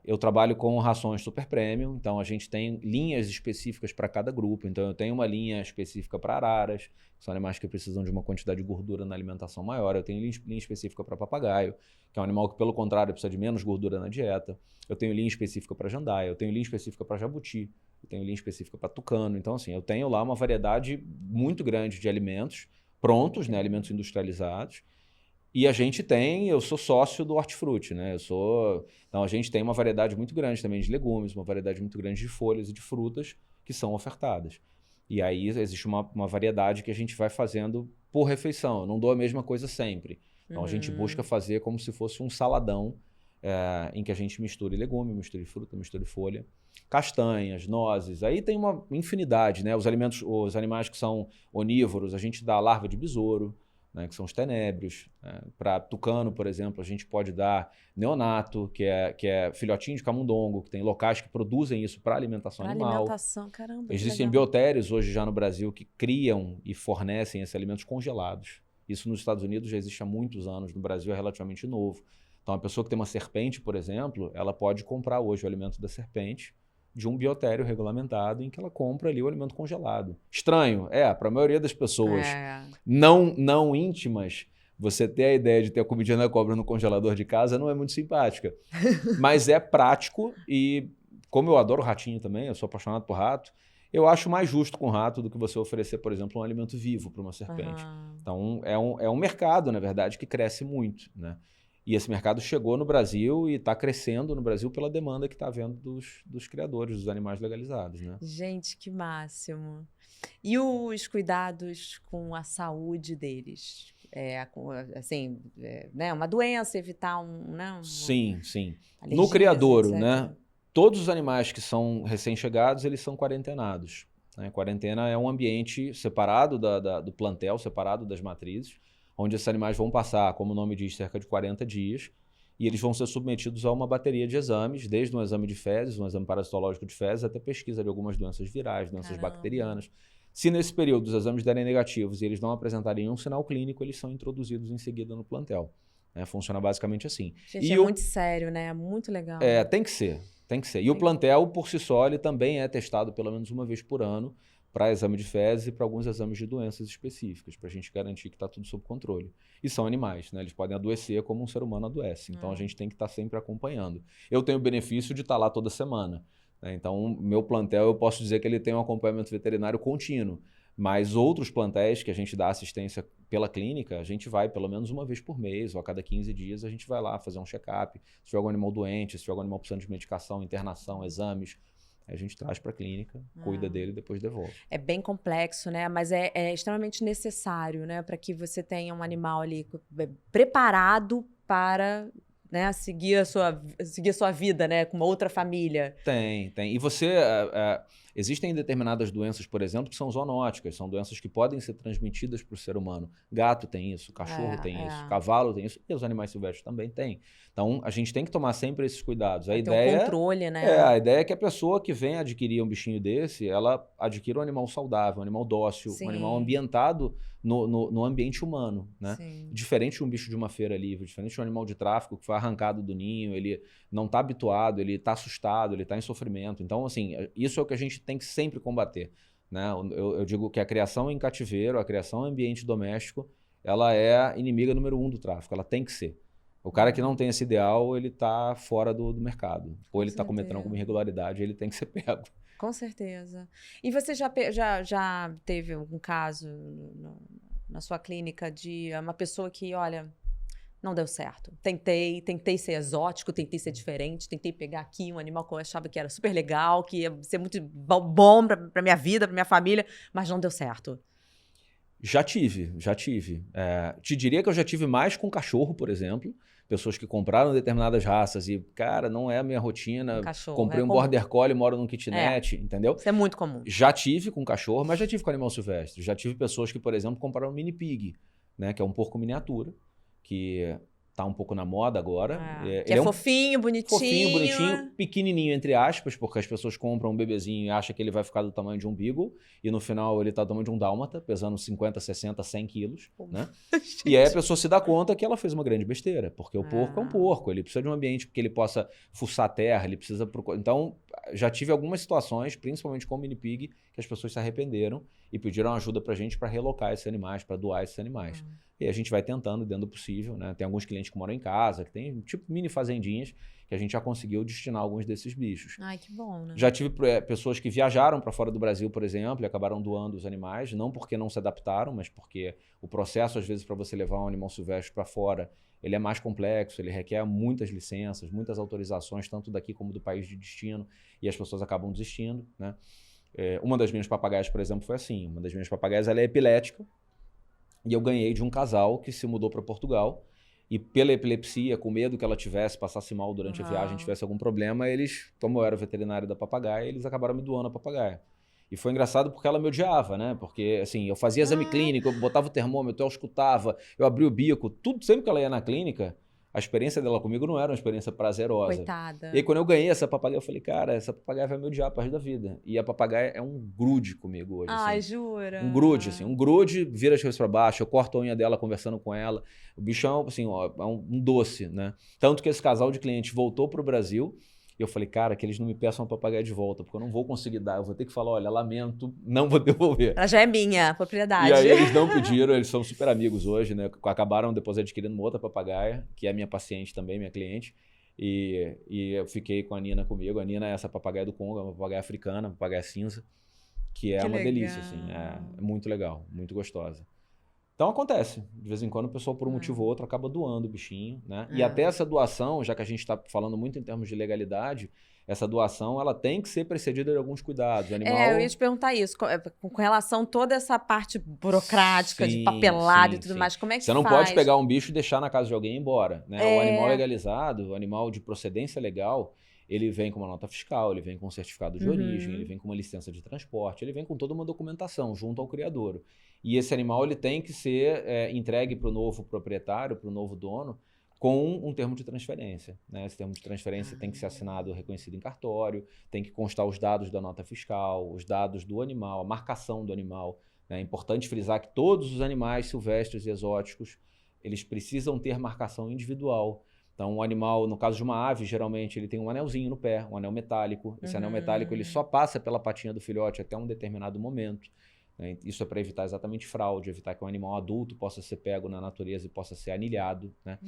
Eu trabalho com rações super premium, então a gente tem linhas específicas para cada grupo. Então eu tenho uma linha específica para araras, que são animais que precisam de uma quantidade de gordura na alimentação maior. Eu tenho linha específica para papagaio, que é um animal que, pelo contrário, precisa de menos gordura na dieta. Eu tenho linha específica para jandaia, eu tenho linha específica para jabuti, eu tenho linha específica para tucano. Então, assim, eu tenho lá uma variedade muito grande de alimentos prontos, né, alimentos industrializados. E eu sou sócio do Hortifruti, né? Então a gente tem uma variedade muito grande também de legumes, uma variedade muito grande de folhas e de frutas que são ofertadas. E aí existe uma variedade que a gente vai fazendo por refeição. Eu não dou a mesma coisa sempre. Então a gente busca fazer como se fosse um saladão, em que a gente misture legume, misture fruta, misture folha, castanhas, nozes. Aí tem uma infinidade, né? Os animais que são onívoros, a gente dá larva de besouro, né, que são os tenébrios. Para tucano, por exemplo, a gente pode dar neonato, que é filhotinho de camundongo, que tem locais que produzem isso para alimentação animal. Alimentação, caramba. Existem biotérios hoje já no Brasil que criam e fornecem esses alimentos congelados. Isso nos Estados Unidos já existe há muitos anos, no Brasil é relativamente novo. Então, a pessoa que tem uma serpente, por exemplo, ela pode comprar hoje o alimento da serpente de um biotério regulamentado em que ela compra ali o alimento congelado. Estranho, para a maioria das pessoas não íntimas, você ter a ideia de ter a comidinha da cobra no congelador de casa não é muito simpática. Mas é prático e, como eu adoro ratinho também, eu sou apaixonado por rato, eu acho mais justo com rato do que você oferecer, por exemplo, um alimento vivo para uma serpente. Então, é um mercado, na verdade, que cresce muito, né? E esse mercado chegou no Brasil e está crescendo no Brasil pela demanda que está havendo dos criadores, dos animais legalizados, né? Gente, que máximo. E os cuidados com a saúde deles? Né, uma doença, evitar Sim. No criadouro, etc. né? Todos os animais que são recém-chegados, eles são quarentenados. Né? Quarentena é um ambiente separado do plantel, separado das matrizes, onde esses animais vão passar, como o nome diz, cerca de 40 dias, e eles vão ser submetidos a uma bateria de exames, desde um exame de fezes, um exame parasitológico de fezes, até pesquisa de algumas doenças virais, doenças bacterianas. Se nesse período os exames derem negativos e eles não apresentarem nenhum sinal clínico, eles são introduzidos em seguida no plantel. Funciona basicamente assim. Gente, muito sério, né? É muito legal. Tem que ser. E o plantel, por si só, ele também é testado pelo menos uma vez por ano para exame de fezes e para alguns exames de doenças específicas, para a gente garantir que está tudo sob controle. E são animais, né? Eles podem adoecer como um ser humano adoece. Então, a gente tem que estar sempre acompanhando. Eu tenho o benefício de estar lá toda semana. Né? Então, meu plantel, eu posso dizer que ele tem um acompanhamento veterinário contínuo. Mas outros plantéis que a gente dá assistência pela clínica, a gente vai pelo menos uma vez por mês, ou a cada 15 dias, a gente vai lá fazer um check-up. Se tiver algum animal doente, se tiver algum animal precisando de medicação, internação, exames, a gente traz para a clínica, cuida dele e depois devolve. É bem complexo, né? Mas é extremamente necessário, né? Para que você tenha um animal ali preparado para, né, seguir a sua vida, né? Com uma outra família. Tem. E você... existem determinadas doenças, por exemplo, que são zoonóticas, são doenças que podem ser transmitidas para o ser humano. Gato tem isso, cachorro tem isso, cavalo tem isso, e os animais silvestres também têm. Então, a gente tem que tomar sempre esses cuidados. A ideia, um controle, né? A ideia é que a pessoa que vem adquirir um bichinho desse, ela adquira um animal saudável, um animal dócil, um animal ambientado no ambiente humano, né? Diferente de um bicho de uma feira livre, diferente de um animal de tráfico que foi arrancado do ninho, ele não está habituado, ele está assustado, ele está em sofrimento. Então, assim, isso é o que a gente tem que sempre combater, né? Eu digo que a criação em cativeiro, a criação em ambiente doméstico, ela é a inimiga número 1 do tráfico, ela tem que ser. O cara que não tem esse ideal, ele está fora do mercado. Ou ele está cometendo alguma irregularidade, ele tem que ser pego. Com certeza. E você já teve algum caso na sua clínica de uma pessoa que, olha, não deu certo. Tentei ser exótico, tentei ser diferente, tentei pegar aqui um animal que eu achava que era super legal, que ia ser muito bom para minha vida, para minha família, mas não deu certo. Já tive. Te diria que eu já tive mais com cachorro, por exemplo. Pessoas que compraram determinadas raças e, cara, não é a minha rotina. Comprei um border collie, moro num kitnet, entendeu? Isso é muito comum. Já tive com cachorro, mas já tive com animal silvestre. Já tive pessoas que, por exemplo, compraram um mini pig, né, que é um porco miniatura, que tá um pouco na moda agora. Que é fofinho, bonitinho. Pequenininho, entre aspas, porque as pessoas compram um bebezinho e acham que ele vai ficar do tamanho de um beagle, e no final ele tá do tamanho de um dálmata, pesando 50, 60, 100 quilos, né? E aí a pessoa se dá conta que ela fez uma grande besteira, porque o porco é um porco, ele precisa de um ambiente que ele possa fuçar a terra, ele precisa procurar... Então, já tive algumas situações, principalmente com o mini pig, que as pessoas se arrependeram e pediram ajuda pra gente para relocar esses animais, para doar esses animais. E a gente vai tentando dentro do possível, né? Tem alguns clientes que moram em casa, que tem tipo mini fazendinhas, que a gente já conseguiu destinar alguns desses bichos. Ai, que bom, né? Já tive pessoas que viajaram para fora do Brasil, por exemplo, e acabaram doando os animais, não porque não se adaptaram, mas porque o processo, às vezes, para você levar um animal silvestre para fora, ele é mais complexo, ele requer muitas licenças, muitas autorizações, tanto daqui como do país de destino, e as pessoas acabam desistindo, né? Uma das minhas papagaias, por exemplo, foi assim. Uma das minhas papagaias, ela é epilética. E eu ganhei de um casal que se mudou para Portugal. E pela epilepsia, com medo que ela passasse mal durante a viagem, tivesse algum problema, eles, como eu era o veterinário da papagaia, eles acabaram me doando a papagaia. E foi engraçado porque ela me odiava, né? Porque, assim, eu fazia exame clínico, eu botava o termômetro, eu escutava, eu abria o bico, tudo, sempre que ela ia na clínica, a experiência dela comigo não era uma experiência prazerosa. Coitada. E aí, quando eu ganhei essa papagaia, eu falei, cara, essa papagaia vai me odiar pro resto da vida. E a papagaia é um grude comigo hoje. Ai, assim. jura? Um grude, vira as coisas pra baixo, eu corto a unha dela conversando com ela. O bichão, assim, ó, é um doce, né? Tanto que esse casal de clientes voltou pro Brasil e eu falei, cara, que eles não me peçam a papagaia de volta, porque eu não vou conseguir dar. Eu vou ter que falar, olha, lamento, não vou devolver. Ela já é minha propriedade. E aí eles não pediram, eles são super amigos hoje, né? Acabaram depois adquirindo uma outra papagaia, que é minha paciente também, minha cliente. E eu fiquei com a Nina comigo. A Nina é essa papagaia do Congo, é uma papagaia africana, uma papagaia cinza, que é uma delícia, assim. É muito legal, muito gostosa. Então acontece. De vez em quando o pessoal, por um motivo ou outro, acaba doando o bichinho, né? E até essa doação, já que a gente está falando muito em termos de legalidade, essa doação ela tem que ser precedida de alguns cuidados. O animal... eu ia te perguntar isso, com relação a toda essa parte burocrática, de papelado e tudo mais, como é que você não faz? pode pegar um bicho e deixar na casa de alguém e ir embora, né? O animal legalizado, o animal de procedência legal, ele vem com uma nota fiscal, ele vem com um certificado de origem, ele vem com uma licença de transporte, ele vem com toda uma documentação junto ao criadouro. E esse animal ele tem que ser entregue para o novo proprietário, para o novo dono, com um termo de transferência, né? Esse termo de transferência tem que ser assinado, reconhecido em cartório, tem que constar os dados da nota fiscal, os dados do animal, a marcação do animal. Né? É importante frisar que todos os animais silvestres e exóticos, eles precisam ter marcação individual. Então, um animal, no caso de uma ave, geralmente ele tem um anelzinho no pé, um anel metálico. Esse anel metálico ele só passa pela patinha do filhote até um determinado momento. Né? Isso é para evitar exatamente fraude, evitar que um animal adulto possa ser pego na natureza e possa ser anilhado. Né?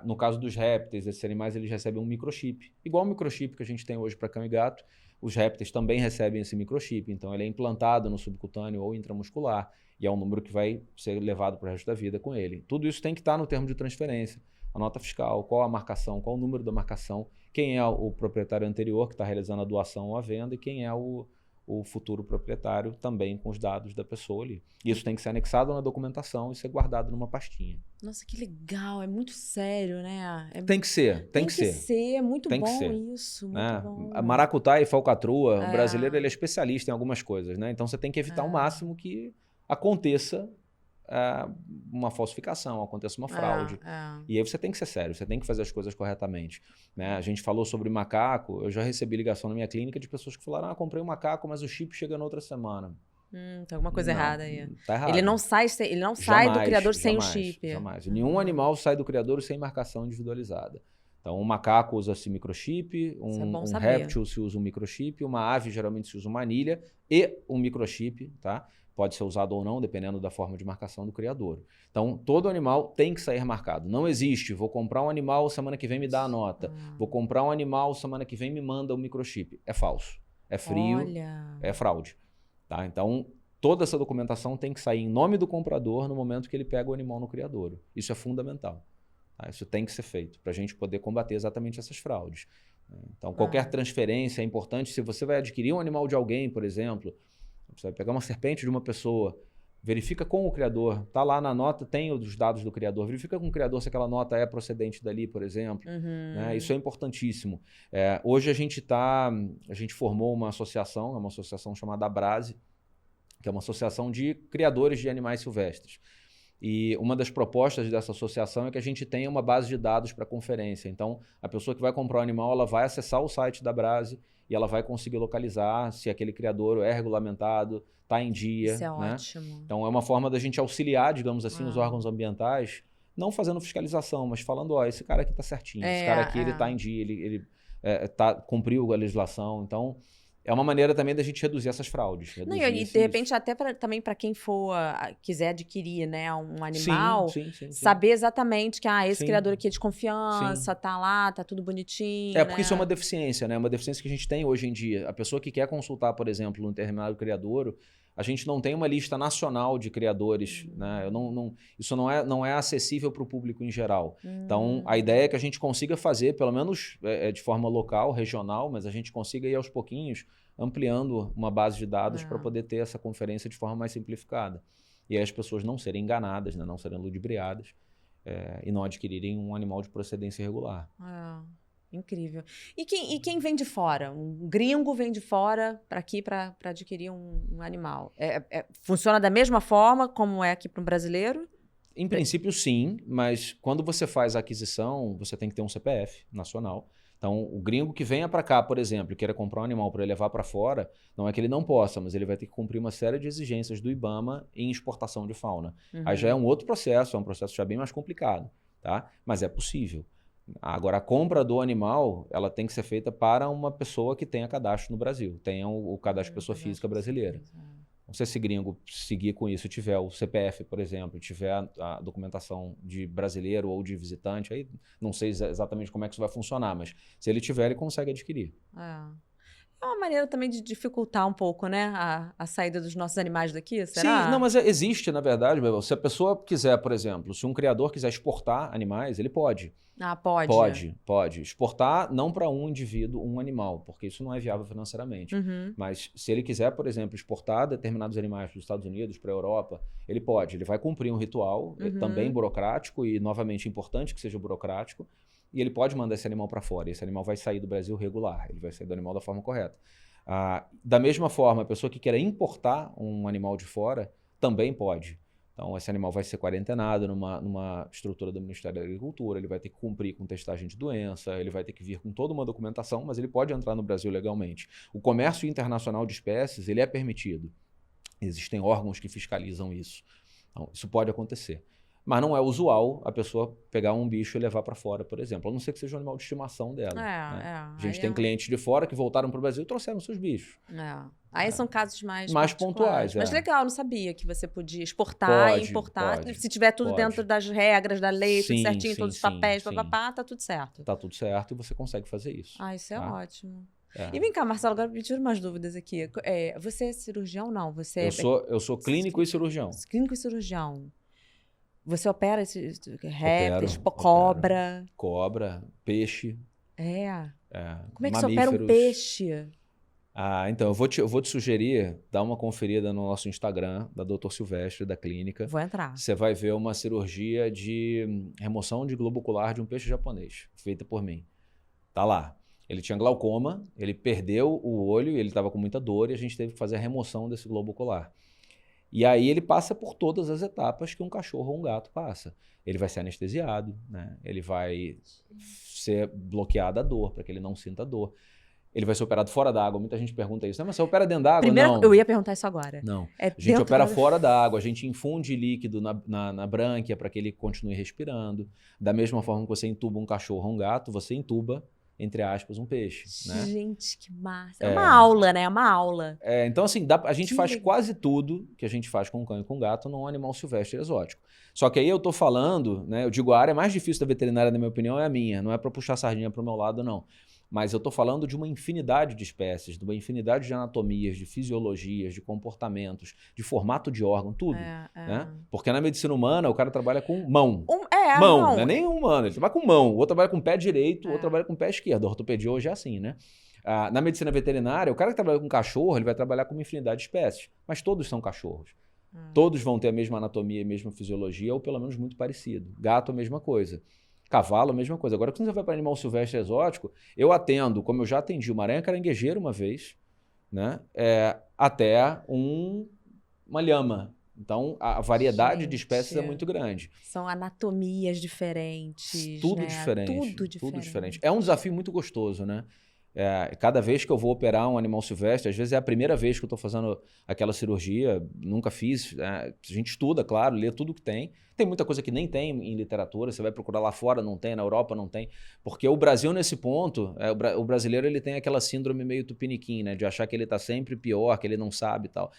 No caso dos répteis, esses animais eles recebem um microchip. Igual o microchip que a gente tem hoje para cão e gato, os répteis também recebem esse microchip. Então, ele é implantado no subcutâneo ou intramuscular e é um número que vai ser levado para o resto da vida com ele. Tudo isso tem que estar no termo de transferência. A nota fiscal, qual a marcação, qual o número da marcação, quem é o proprietário anterior que está realizando a doação ou a venda e quem é o futuro proprietário também com os dados da pessoa ali. Isso tem que ser anexado na documentação e ser guardado numa pastinha. Nossa, que legal, é muito sério, né? Tem que ser, tem que ser. É muito tem bom que ser, isso, muito né? bom. A maracutaia e falcatrua, o brasileiro ele é especialista em algumas coisas, né? Então você tem que evitar ao máximo que aconteça uma falsificação, aconteça uma fraude. E aí você tem que ser sério, você tem que fazer as coisas corretamente. Né? A gente falou sobre macaco, eu já recebi ligação na minha clínica de pessoas que falaram, comprei um macaco, mas o chip chega na outra semana. Tem alguma coisa errada aí. Tá errado. Ele não sai do criador sem o chip. Jamais. Nenhum animal sai do criador sem marcação individualizada. Então, um macaco usa-se microchip, um réptil se usa um microchip, uma ave geralmente se usa uma anilha e um microchip, tá? Pode ser usado ou não, dependendo da forma de marcação do criador. Então, todo animal tem que sair marcado. Não existe, vou comprar um animal, semana que vem me dá a nota. Vou comprar um animal, semana que vem me manda o microchip. É falso. É frio, é fraude. Tá? Então, toda essa documentação tem que sair em nome do comprador no momento que ele pega o animal no criadouro. Isso é fundamental. Tá? Isso tem que ser feito para a gente poder combater exatamente essas fraudes. Então, qualquer transferência é importante. Se você vai adquirir um animal de alguém, por exemplo... Você vai pegar uma serpente de uma pessoa, verifica com o criador, tá lá na nota, tem os dados do criador, verifica com o criador se aquela nota é procedente dali, por exemplo. Né? Isso é importantíssimo. Hoje a gente formou uma associação, é uma associação chamada Abrase, que é uma associação de criadores de animais silvestres. E uma das propostas dessa associação é que a gente tenha uma base de dados para conferência. Então, a pessoa que vai comprar o animal, ela vai acessar o site da Abrase e ela vai conseguir localizar se aquele criador é regulamentado, está em dia. Isso é né? ótimo. Então, é uma forma da gente auxiliar, digamos assim, os órgãos ambientais, não fiscalização, mas falando, ó, esse cara aqui está certinho, esse cara aqui ele está em dia, ele cumpriu a legislação. Então, é uma maneira também da gente reduzir essas fraudes. E de repente, até também para quem quiser adquirir, né, um animal, sim. saber exatamente que esse criador aqui é de confiança, tá lá, tá tudo bonitinho. Porque isso é uma deficiência, né? Uma deficiência que a gente tem hoje em dia. A pessoa que quer consultar, por exemplo, um determinado criadouro, a gente não tem uma lista nacional de criadores, né? Isso não é acessível para o público em geral. Então, a ideia é que a gente consiga fazer, pelo menos de forma local, regional, mas a gente consiga ir aos pouquinhos ampliando uma base de dados para poder ter essa conferência de forma mais simplificada. E aí as pessoas não serem enganadas, né? Não serem ludibriadas e não adquirirem um animal de procedência irregular. Incrível. E quem vem de fora? Um gringo vem de fora para aqui para adquirir um animal. Funciona da mesma forma como é aqui para um brasileiro? Em princípio, sim, mas quando você faz a aquisição, você tem que ter um CPF nacional. Então, o gringo que venha para cá, por exemplo, e queira comprar um animal para ele levar para fora, não é que ele não possa, mas ele vai ter que cumprir uma série de exigências do IBAMA em exportação de fauna. Aí já é um outro processo, é um processo já bem mais complicado, tá? Mas é possível. Agora, a compra do animal, ela tem que ser feita para uma pessoa que tenha cadastro no Brasil, tenha o cadastro de pessoa física brasileira. Não sei se gringo seguir com isso, tiver o CPF, por exemplo, tiver a documentação de brasileiro ou de visitante, aí não sei exatamente como é que isso vai funcionar, mas se ele tiver, ele consegue adquirir. É uma maneira também de dificultar um pouco, né, a saída dos nossos animais daqui, será? Sim, não, mas existe, na verdade, se a pessoa quiser, por exemplo, se um criador quiser exportar animais, ele pode. Pode. Pode. Exportar não para um indivíduo, um animal, porque isso não é viável financeiramente. Mas se ele quiser, por exemplo, exportar determinados animais dos Estados Unidos para a Europa, ele pode. Ele vai cumprir um ritual também burocrático e, novamente, importante que seja burocrático, e ele pode mandar esse animal para fora. E esse animal vai sair do Brasil regular, ele vai sair do animal da forma correta. Da mesma forma, a pessoa que quer importar um animal de fora também pode. Então, esse animal vai ser quarentenado numa estrutura do Ministério da Agricultura, ele vai ter que cumprir com testagem de doença, ele vai ter que vir com toda uma documentação, mas ele pode entrar no Brasil legalmente. O comércio internacional de espécies, ele é permitido. Existem órgãos que fiscalizam isso. Então, isso pode acontecer. Mas não é usual a pessoa pegar um bicho e levar para fora, por exemplo. A não ser que seja um animal de estimação dela. A gente tem clientes de fora que voltaram para o Brasil e trouxeram seus bichos. Aí são casos mais pontuais. Mas legal, não sabia que você podia exportar e importar. Se tiver tudo dentro das regras da lei, tudo certinho, todos os papéis, tá tudo certo. Tá tudo certo e você consegue fazer isso. Isso é ótimo. E vem cá, Marcelo, agora me tiro umas dúvidas aqui. Você é cirurgião ou não? Eu sou clínico e cirurgião. Clínico e cirurgião. Você opera répteis, cobra? Cobra, peixe. Como é que você opera um peixe? Então, eu vou te sugerir dar uma conferida no nosso Instagram, da Dr. Silvestre, da clínica. Vou entrar. Você vai ver uma cirurgia de remoção de globo ocular de um peixe japonês, feita por mim. Tá lá. Ele tinha glaucoma, ele perdeu o olho, ele estava com muita dor e a gente teve que fazer a remoção desse globo ocular. E aí ele passa por todas as etapas que um cachorro ou um gato passa. Ele vai ser anestesiado, né? Ele vai ser bloqueado a dor, para que ele não sinta dor. Ele vai ser operado fora d'água. Muita gente pergunta isso. Mas você opera dentro d'água? Primeiro, não. Eu ia perguntar isso agora. Não. A gente opera fora d'água. A gente infunde líquido na brânquia para que ele continue respirando. Da mesma forma que você intuba um cachorro ou um gato, você intuba, entre aspas, um peixe. Né? Gente, que massa. É uma aula, né? É uma aula. Então, assim, a gente faz quase tudo que a gente faz com cão e com gato num animal silvestre exótico. Só que aí eu tô falando, né? Eu digo, a área mais difícil da veterinária, na minha opinião, é a minha. Não é para puxar a sardinha pro meu lado, não. Mas eu tô falando de uma infinidade de espécies, de uma infinidade de anatomias, de fisiologias, de comportamentos, de formato de órgão, tudo. Né? Porque na medicina humana, o cara trabalha com mão. Mão, não é nem humano, ele trabalha com mão. O outro trabalha com pé direito, o outro trabalha com pé esquerdo. A ortopedia hoje é assim, né? Na medicina veterinária, o cara que trabalha com cachorro, ele vai trabalhar com uma infinidade de espécies. Mas todos são cachorros. Todos vão ter a mesma anatomia e a mesma fisiologia, ou pelo menos muito parecido. Gato, a mesma coisa. Cavalo, a mesma coisa. Agora, quando você vai para animal silvestre exótico, eu atendo, como eu já atendi uma aranha caranguejeira uma vez, né? Até uma lhama. Então, a variedade de espécies é muito grande. São anatomias diferentes. Tudo diferente. Tudo diferente. É um desafio muito gostoso, né? Cada vez que eu vou operar um animal silvestre, às vezes é a primeira vez que eu estou fazendo aquela cirurgia, nunca fiz. A gente estuda, claro, lê tudo que tem. Tem muita coisa que nem tem em literatura, você vai procurar lá fora, não tem, na Europa não tem. Porque o Brasil, nesse ponto, o brasileiro ele tem aquela síndrome meio tupiniquim, né? De achar que ele está sempre pior, que ele não sabe e tal.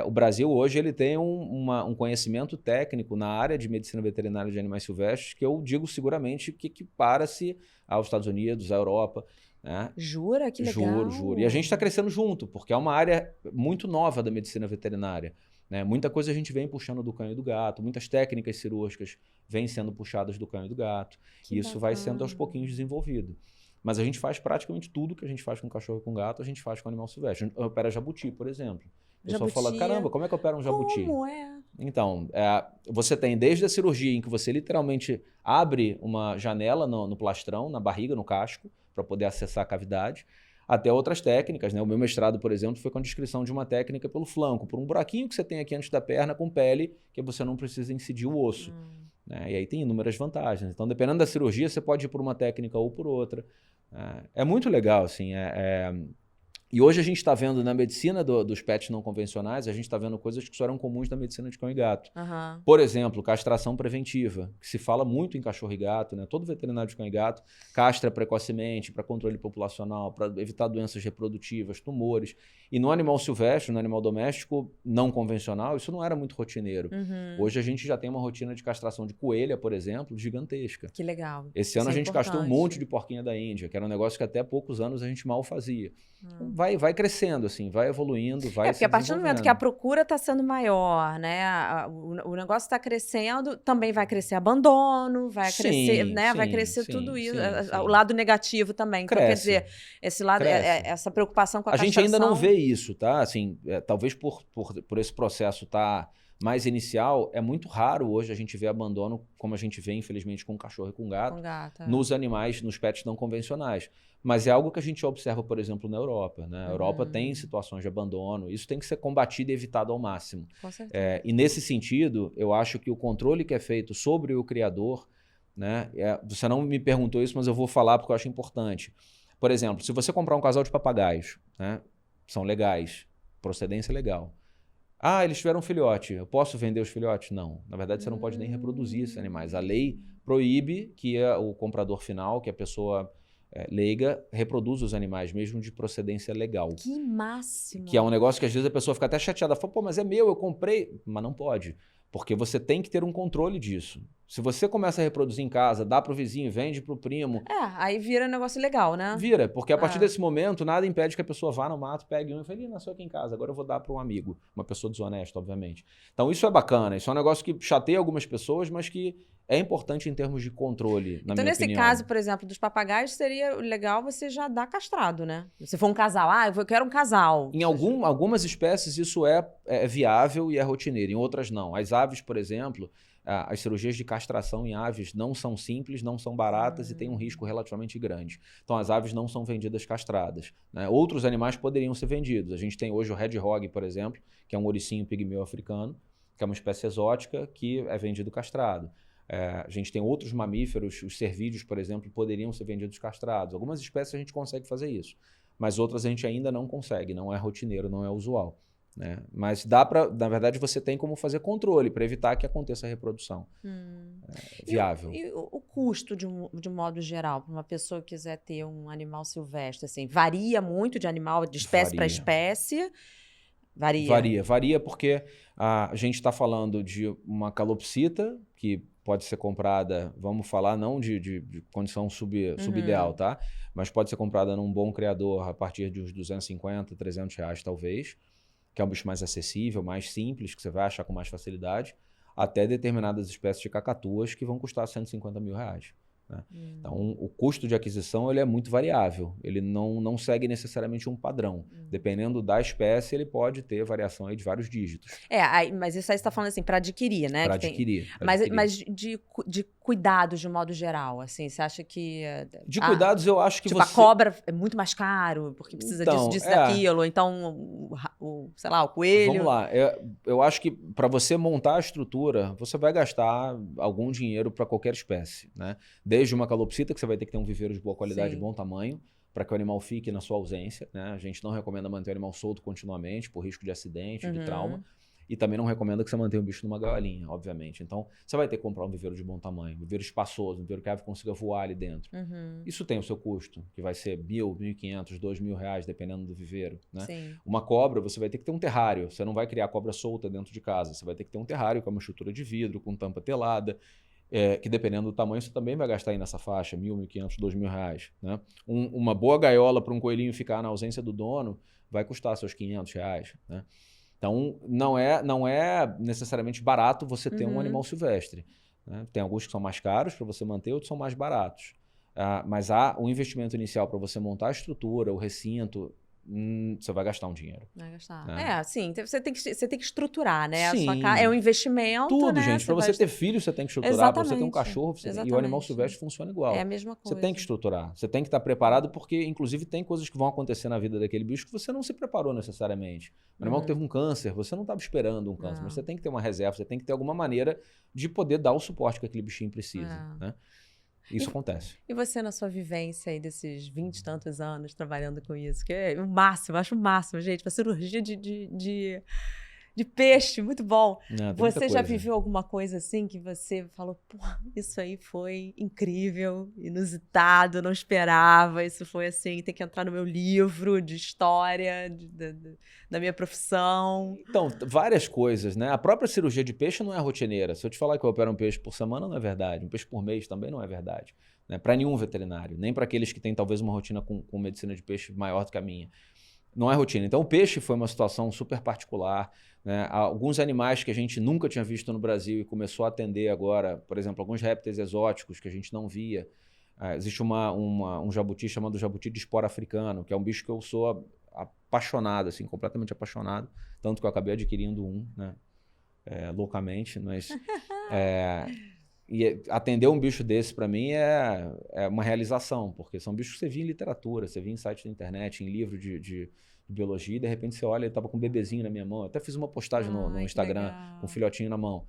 O Brasil hoje ele tem um conhecimento técnico na área de medicina veterinária de animais silvestres que eu digo seguramente que equipara-se aos Estados Unidos, à Europa. né? Jura? Que legal. Juro. E a gente está crescendo junto, porque é uma área muito nova da medicina veterinária, né? Muita coisa a gente vem puxando do cão e do gato, muitas técnicas cirúrgicas vêm sendo puxadas do cão e do gato. Que E isso vai sendo aos pouquinhos desenvolvido. Mas a gente faz praticamente tudo que a gente faz com cachorro e com gato, a gente faz com animal silvestre. A gente opera jabuti, por exemplo. O pessoal fala, caramba, como é que opera um jabuti? Como é? Então, você tem desde a cirurgia em que você literalmente abre uma janela no plastrão, na barriga, no casco, para poder acessar a cavidade, até outras técnicas, né? O meu mestrado, por exemplo, foi com a descrição de uma técnica pelo flanco, por um buraquinho que você tem aqui antes da perna com pele, que você não precisa incidir o osso. Né? E aí tem inúmeras vantagens. Então, dependendo da cirurgia, você pode ir por uma técnica ou por outra. É muito legal, assim. E hoje a gente está vendo na medicina dos pets não convencionais, a gente está vendo coisas que só eram comuns na medicina de cão e gato. Por exemplo, castração preventiva, que se fala muito em cachorro e gato, né? Todo veterinário de cão e gato castra precocemente para controle populacional, para evitar doenças reprodutivas, tumores. E no animal silvestre, no animal doméstico não convencional, isso não era muito rotineiro. Hoje a gente já tem uma rotina de castração de coelha, por exemplo, gigantesca. Que legal. Esse ano a gente castrou um monte de porquinha da Índia, que era um negócio que até há poucos anos a gente mal fazia. Vai crescendo, assim, vai evoluindo, vai se porque a partir do momento que a procura está sendo maior, né, o negócio está crescendo, também vai crescer abandono, vai crescer, né, vai crescer tudo isso, o lado negativo também. Então, quer dizer, esse lado, essa preocupação com a castração... A gente ainda não vê isso, tá? Assim, talvez por esse processo tá mais inicial, é muito raro hoje a gente ver abandono, como a gente vê, infelizmente, com cachorro e com gato, nos animais, nos pets não convencionais. Mas é algo que a gente observa, por exemplo, na Europa. Né? A Europa tem situações de abandono. Isso tem que ser combatido e evitado ao máximo. Com certeza. E nesse sentido, eu acho que o controle que é feito sobre o criador, né? Você não me perguntou isso, mas eu vou falar porque eu acho importante. Por exemplo, se você comprar um casal de papagaios, né? São legais, procedência legal. Eles tiveram um filhote, eu posso vender os filhotes? Não. Na verdade, você não pode nem reproduzir esses animais. A lei proíbe que o comprador final, que a pessoa... leiga, reproduz os animais, mesmo de procedência legal. Que máximo! Que é um negócio que às vezes a pessoa fica até chateada, fala, pô, mas é meu, eu comprei. Mas não pode, porque você tem que ter um controle disso. Se você começa a reproduzir em casa, dá pro vizinho, vende pro primo... aí vira um negócio legal, né? Vira, porque a partir desse momento, nada impede que a pessoa vá no mato, pegue um e fale, nasceu aqui em casa, agora eu vou dar para um amigo. Uma pessoa desonesta, obviamente. Então isso é bacana, isso é um negócio que chateia algumas pessoas, mas que é importante em termos de controle, na minha opinião. Então, nesse caso, por exemplo, dos papagaios, seria legal você já dar castrado, né? Se for um casal, eu quero um casal. Em algumas espécies isso é viável e é rotineiro, em outras não. As aves, por exemplo, as cirurgias de castração em aves não são simples, não são baratas e têm um risco relativamente grande. Então, as aves não são vendidas castradas. Né? Outros animais poderiam ser vendidos. A gente tem hoje o Red Hog, por exemplo, que é um ouricinho pigmeu africano, que é uma espécie exótica que é vendido castrado. A gente tem outros mamíferos, os cervídeos, por exemplo, poderiam ser vendidos castrados. Algumas espécies a gente consegue fazer isso, mas outras a gente ainda não consegue, não é rotineiro, não é usual. Né? Mas dá para, na verdade, você tem como fazer controle para evitar que aconteça a reprodução viável. E o custo, de um modo geral, para uma pessoa que quiser ter um animal silvestre, assim, varia muito de animal, de espécie para espécie? Varia porque a gente está falando de uma calopsita que pode ser comprada, vamos falar não de condição subideal, tá? Mas pode ser comprada num bom criador a partir de uns R$250, R$300 talvez, que é um bicho mais acessível, mais simples, que você vai achar com mais facilidade, até determinadas espécies de cacatuas que vão custar R$150 mil. Né? Então, o custo de aquisição ele é muito variável, ele não segue necessariamente um padrão. Dependendo da espécie, ele pode ter variação aí de vários dígitos. Mas isso aí você está falando assim, para adquirir, né? Para adquirir. Mas de cuidados, de modo geral, assim, você acha que... De cuidados, eu acho que a cobra é muito mais caro, porque precisa disso, daquilo, ou então, sei lá, o coelho... Vamos lá, eu acho que para você montar a estrutura, você vai gastar algum dinheiro para qualquer espécie, né? Desde uma calopsita, que você vai ter que ter um viveiro de boa qualidade e bom tamanho, para que o animal fique na sua ausência. Né? A gente não recomenda manter o animal solto continuamente, por risco de acidente, de trauma. E também não recomenda que você mantenha o bicho numa gaiolinha, obviamente. Então, você vai ter que comprar um viveiro de bom tamanho, um viveiro espaçoso, um viveiro que a ave consiga voar ali dentro. Isso tem o seu custo, que vai ser R$1.000, R$1.500, R$2.000, dependendo do viveiro. Né? Uma cobra, você vai ter que ter um terrário. Você não vai criar cobra solta dentro de casa. Você vai ter que ter um terrário com uma estrutura de vidro, com tampa telada. que dependendo do tamanho, você também vai gastar aí nessa faixa, R$1.000, R$1.500, R$2.000, né? Uma boa gaiola para um coelhinho ficar na ausência do dono vai custar seus R$500, né? Então, não é necessariamente barato você ter um animal silvestre, né? Tem alguns que são mais caros para você manter, outros são mais baratos. Mas o investimento inicial para você montar a estrutura, o recinto, você vai gastar um dinheiro. Vai gastar. Né? Sim, você tem que estruturar, né? Sim. É um investimento, tudo, né? gente. Para você ter filho, você tem que estruturar. Para você ter um cachorro, e o animal silvestre funciona igual. É a mesma coisa. Você tem que estruturar. Você tem que estar preparado, porque, inclusive, tem coisas que vão acontecer na vida daquele bicho que você não se preparou necessariamente. O animal que teve um câncer, você não estava esperando um câncer, mas você tem que ter uma reserva, você tem que ter alguma maneira de poder dar o suporte que aquele bichinho precisa, né? Isso acontece. E você, na sua vivência aí desses 20 e tantos anos trabalhando com isso, que é o máximo, acho o máximo, gente, uma cirurgia de peixe, muito bom. Você já viveu alguma coisa assim que você falou, pô, isso aí foi incrível, inusitado, não esperava, isso foi assim, tem que entrar no meu livro de história, da minha profissão? Então, várias coisas, né? A própria cirurgia de peixe não é rotineira. Se eu te falar que eu opero um peixe por semana, não é verdade. Um peixe por mês também não é verdade. Né? Para nenhum veterinário, nem para aqueles que têm talvez uma rotina com medicina de peixe maior do que a minha. Não é rotina. Então, o peixe foi uma situação super particular. Né? Alguns animais que a gente nunca tinha visto no Brasil e começou a atender agora, por exemplo, alguns répteis exóticos que a gente não via. Existe um jabuti chamado jabuti de espora africano, que é um bicho que eu sou apaixonado, assim, completamente apaixonado. Tanto que eu acabei adquirindo um, né? Loucamente, mas... E atender um bicho desse, para mim, é uma realização, porque são bichos que você via em literatura, você via em site da internet, em livro de biologia, e de repente você olha, ele estava com um bebezinho na minha mão. Eu até fiz uma postagem no Instagram com um filhotinho na mão.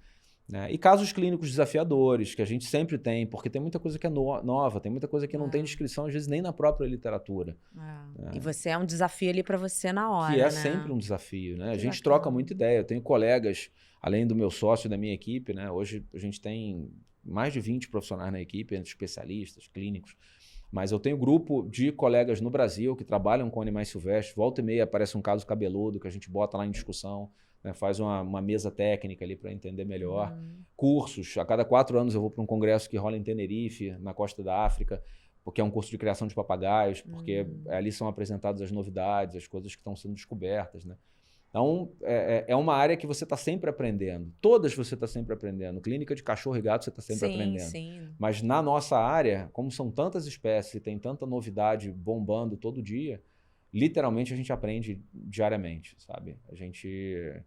Né? E casos clínicos desafiadores, que a gente sempre tem, porque tem muita coisa que é nova, tem muita coisa que não tem descrição, às vezes, nem na própria literatura. E você é um desafio ali para você na hora, que é né? sempre um desafio, né? A gente troca muita ideia. Eu tenho colegas, além do meu sócio e da minha equipe, né? Hoje a gente tem mais de 20 profissionais na equipe, entre especialistas, clínicos. Mas eu tenho grupo de colegas no Brasil que trabalham com animais silvestres. Volta e meia aparece um caso cabeludo que a gente bota lá em discussão, né? Faz uma mesa técnica ali para entender melhor. Cursos. A cada 4 anos eu vou para um congresso que rola em Tenerife, na costa da África, porque é um curso de criação de papagaios, porque ali são apresentadas as novidades, as coisas que estão sendo descobertas, né? Então, é uma área que você está sempre aprendendo. Todas você está sempre aprendendo. Clínica de cachorro e gato você está sempre aprendendo. Sim. Mas na nossa área, como são tantas espécies e tem tanta novidade bombando todo dia, literalmente a gente aprende diariamente, sabe? A gente...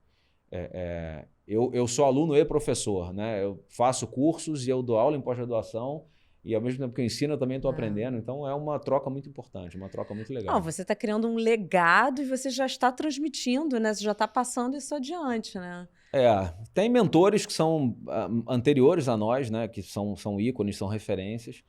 eu sou aluno e professor, né? Eu faço cursos e eu dou aula em pós-graduação. E ao mesmo tempo que eu ensino, eu também estou aprendendo. Então, é uma troca muito importante, uma troca muito legal. Não, você está criando um legado e você já está transmitindo, né? Você já está passando isso adiante, né? Tem mentores que são anteriores a nós, né? Que são ícones, são referências.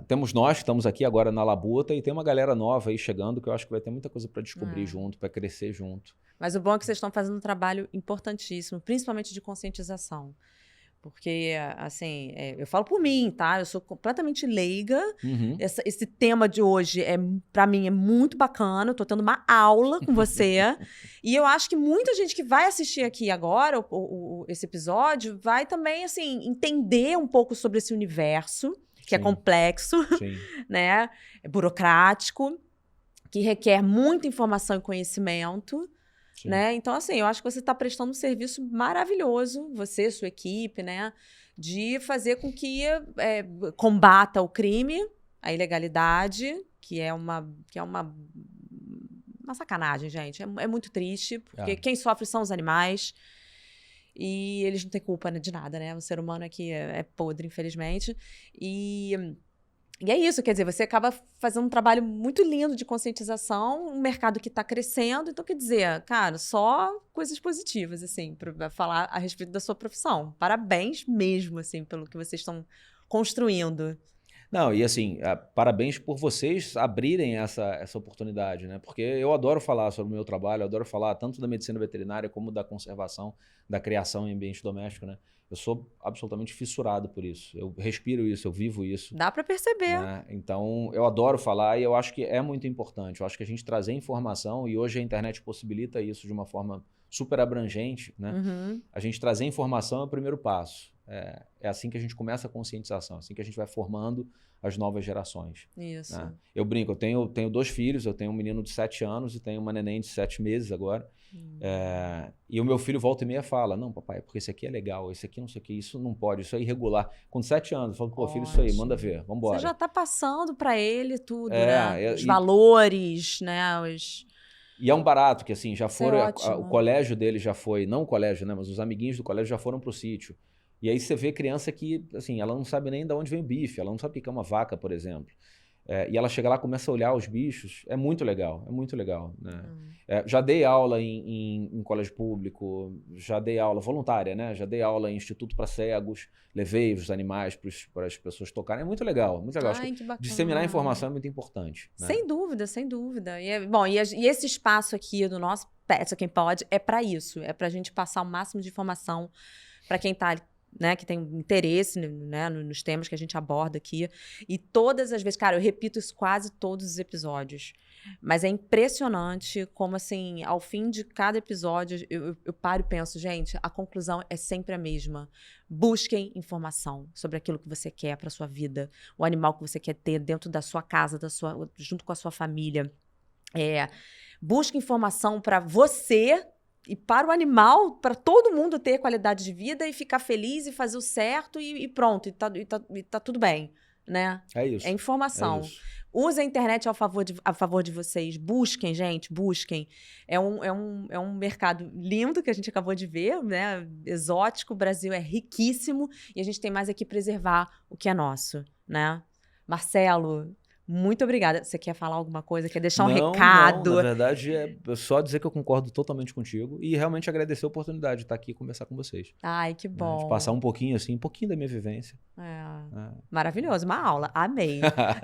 Temos nós que estamos aqui agora na Labuta e tem uma galera nova aí chegando que eu acho que vai ter muita coisa para descobrir junto, para crescer junto. Mas o bom é que vocês estão fazendo um trabalho importantíssimo, principalmente de conscientização. Porque, assim, eu falo por mim, tá? Eu sou completamente leiga. Esse tema de hoje, para mim, é muito bacana. Eu tô tendo uma aula com você. E eu acho que muita gente que vai assistir aqui agora esse episódio vai também, assim, entender um pouco sobre esse universo, que é complexo, né? É burocrático, que requer muita informação e conhecimento. Né? Então, assim, eu acho que você está prestando um serviço maravilhoso, você, sua equipe, né? De fazer com que combata o crime, a ilegalidade, que é uma sacanagem, gente. É muito triste, porque quem sofre são os animais e eles não têm culpa de nada, né? O ser humano aqui é podre, infelizmente. E é isso, quer dizer, você acaba fazendo um trabalho muito lindo de conscientização, um mercado que está crescendo. Então, quer dizer, cara, só coisas positivas, assim, para falar a respeito da sua profissão. Parabéns mesmo, assim, pelo que vocês estão construindo. Não, e assim, parabéns por vocês abrirem essa oportunidade, né? Porque eu adoro falar sobre o meu trabalho, eu adoro falar tanto da medicina veterinária como da conservação, da criação em ambiente doméstico, né? Eu sou absolutamente fissurado por isso. Eu respiro isso, eu vivo isso. Dá para perceber. Né? Então, eu adoro falar e eu acho que é muito importante. Eu acho que a gente trazer informação, e hoje a internet possibilita isso de uma forma super abrangente, né? A gente trazer informação é o primeiro passo. É assim que a gente começa a conscientização, assim que a gente vai formando as novas gerações. Isso. Né? Eu brinco, eu tenho 2 filhos, eu tenho um menino de 7 anos e tenho uma neném de 7 meses agora. E o meu filho volta e meia fala, não, papai, porque esse aqui é legal, esse aqui não sei o que, isso não pode, isso é irregular. Com 7 anos, eu falo, pô, filho, isso aí, manda ver, vambora. Você já tá passando para ele tudo, né? Os valores, né? E é um barato, que assim, já Isso é foram, ótimo. o colégio dele já foi, não o colégio, né, mas os amiguinhos do colégio já foram pro sítio. E aí você vê criança que, assim, ela não sabe nem de onde vem o bife, ela não sabe o que é uma vaca, por exemplo. E ela chega lá, começa a olhar os bichos, é muito legal, né? Já dei aula em colégio público, já dei aula voluntária, né? Já dei aula em instituto para cegos, levei os animais para as pessoas tocarem, é muito legal, muito legal. Ai, que bacana. Disseminar informação é muito importante. Né? Sem dúvida, sem dúvida. E esse espaço aqui do nosso Peça Quem Pode é para isso, é para a gente passar o máximo de informação para quem está, né, que tem interesse, né, nos temas que a gente aborda aqui. E todas as vezes, cara, eu repito isso quase todos os episódios, mas é impressionante como, assim, ao fim de cada episódio, eu paro e penso, gente, a conclusão é sempre a mesma. Busquem informação sobre aquilo que você quer para sua vida, o animal que você quer ter dentro da sua casa, junto com a sua família. Busque informação para você e para o animal, para todo mundo ter qualidade de vida e ficar feliz e fazer o certo e pronto, e tá tudo bem, né? É isso. É informação. É isso. Use a internet a favor de vocês. Busquem, gente, busquem. É um mercado lindo que a gente acabou de ver, né? Exótico, o Brasil é riquíssimo e a gente tem mais aqui preservar o que é nosso, né? Marcelo, muito obrigada. Você quer falar alguma coisa? Quer deixar um recado? Não, na verdade, é só dizer que eu concordo totalmente contigo e realmente agradecer a oportunidade de estar aqui e conversar com vocês. Ai, que bom. De passar um pouquinho, assim, um pouquinho da minha vivência. Maravilhoso, uma aula. Amei.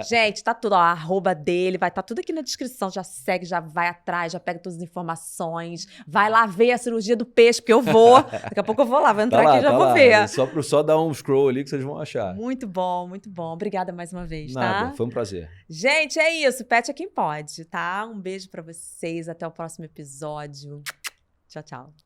Gente, tá tudo, ó, a arroba dele, vai estar tudo aqui na descrição. Já segue, já vai atrás, já pega todas as informações. Vai lá ver a cirurgia do peixe, porque eu vou. Daqui a pouco eu vou lá, vou entrar aqui e já vou ver. Só dar um scroll ali que vocês vão achar. Muito bom, muito bom. Obrigada mais uma vez, Nada, tá? foi um prazer. Gente, é isso. Pet é quem pode, tá? Um beijo pra vocês. Até o próximo episódio. Tchau, tchau.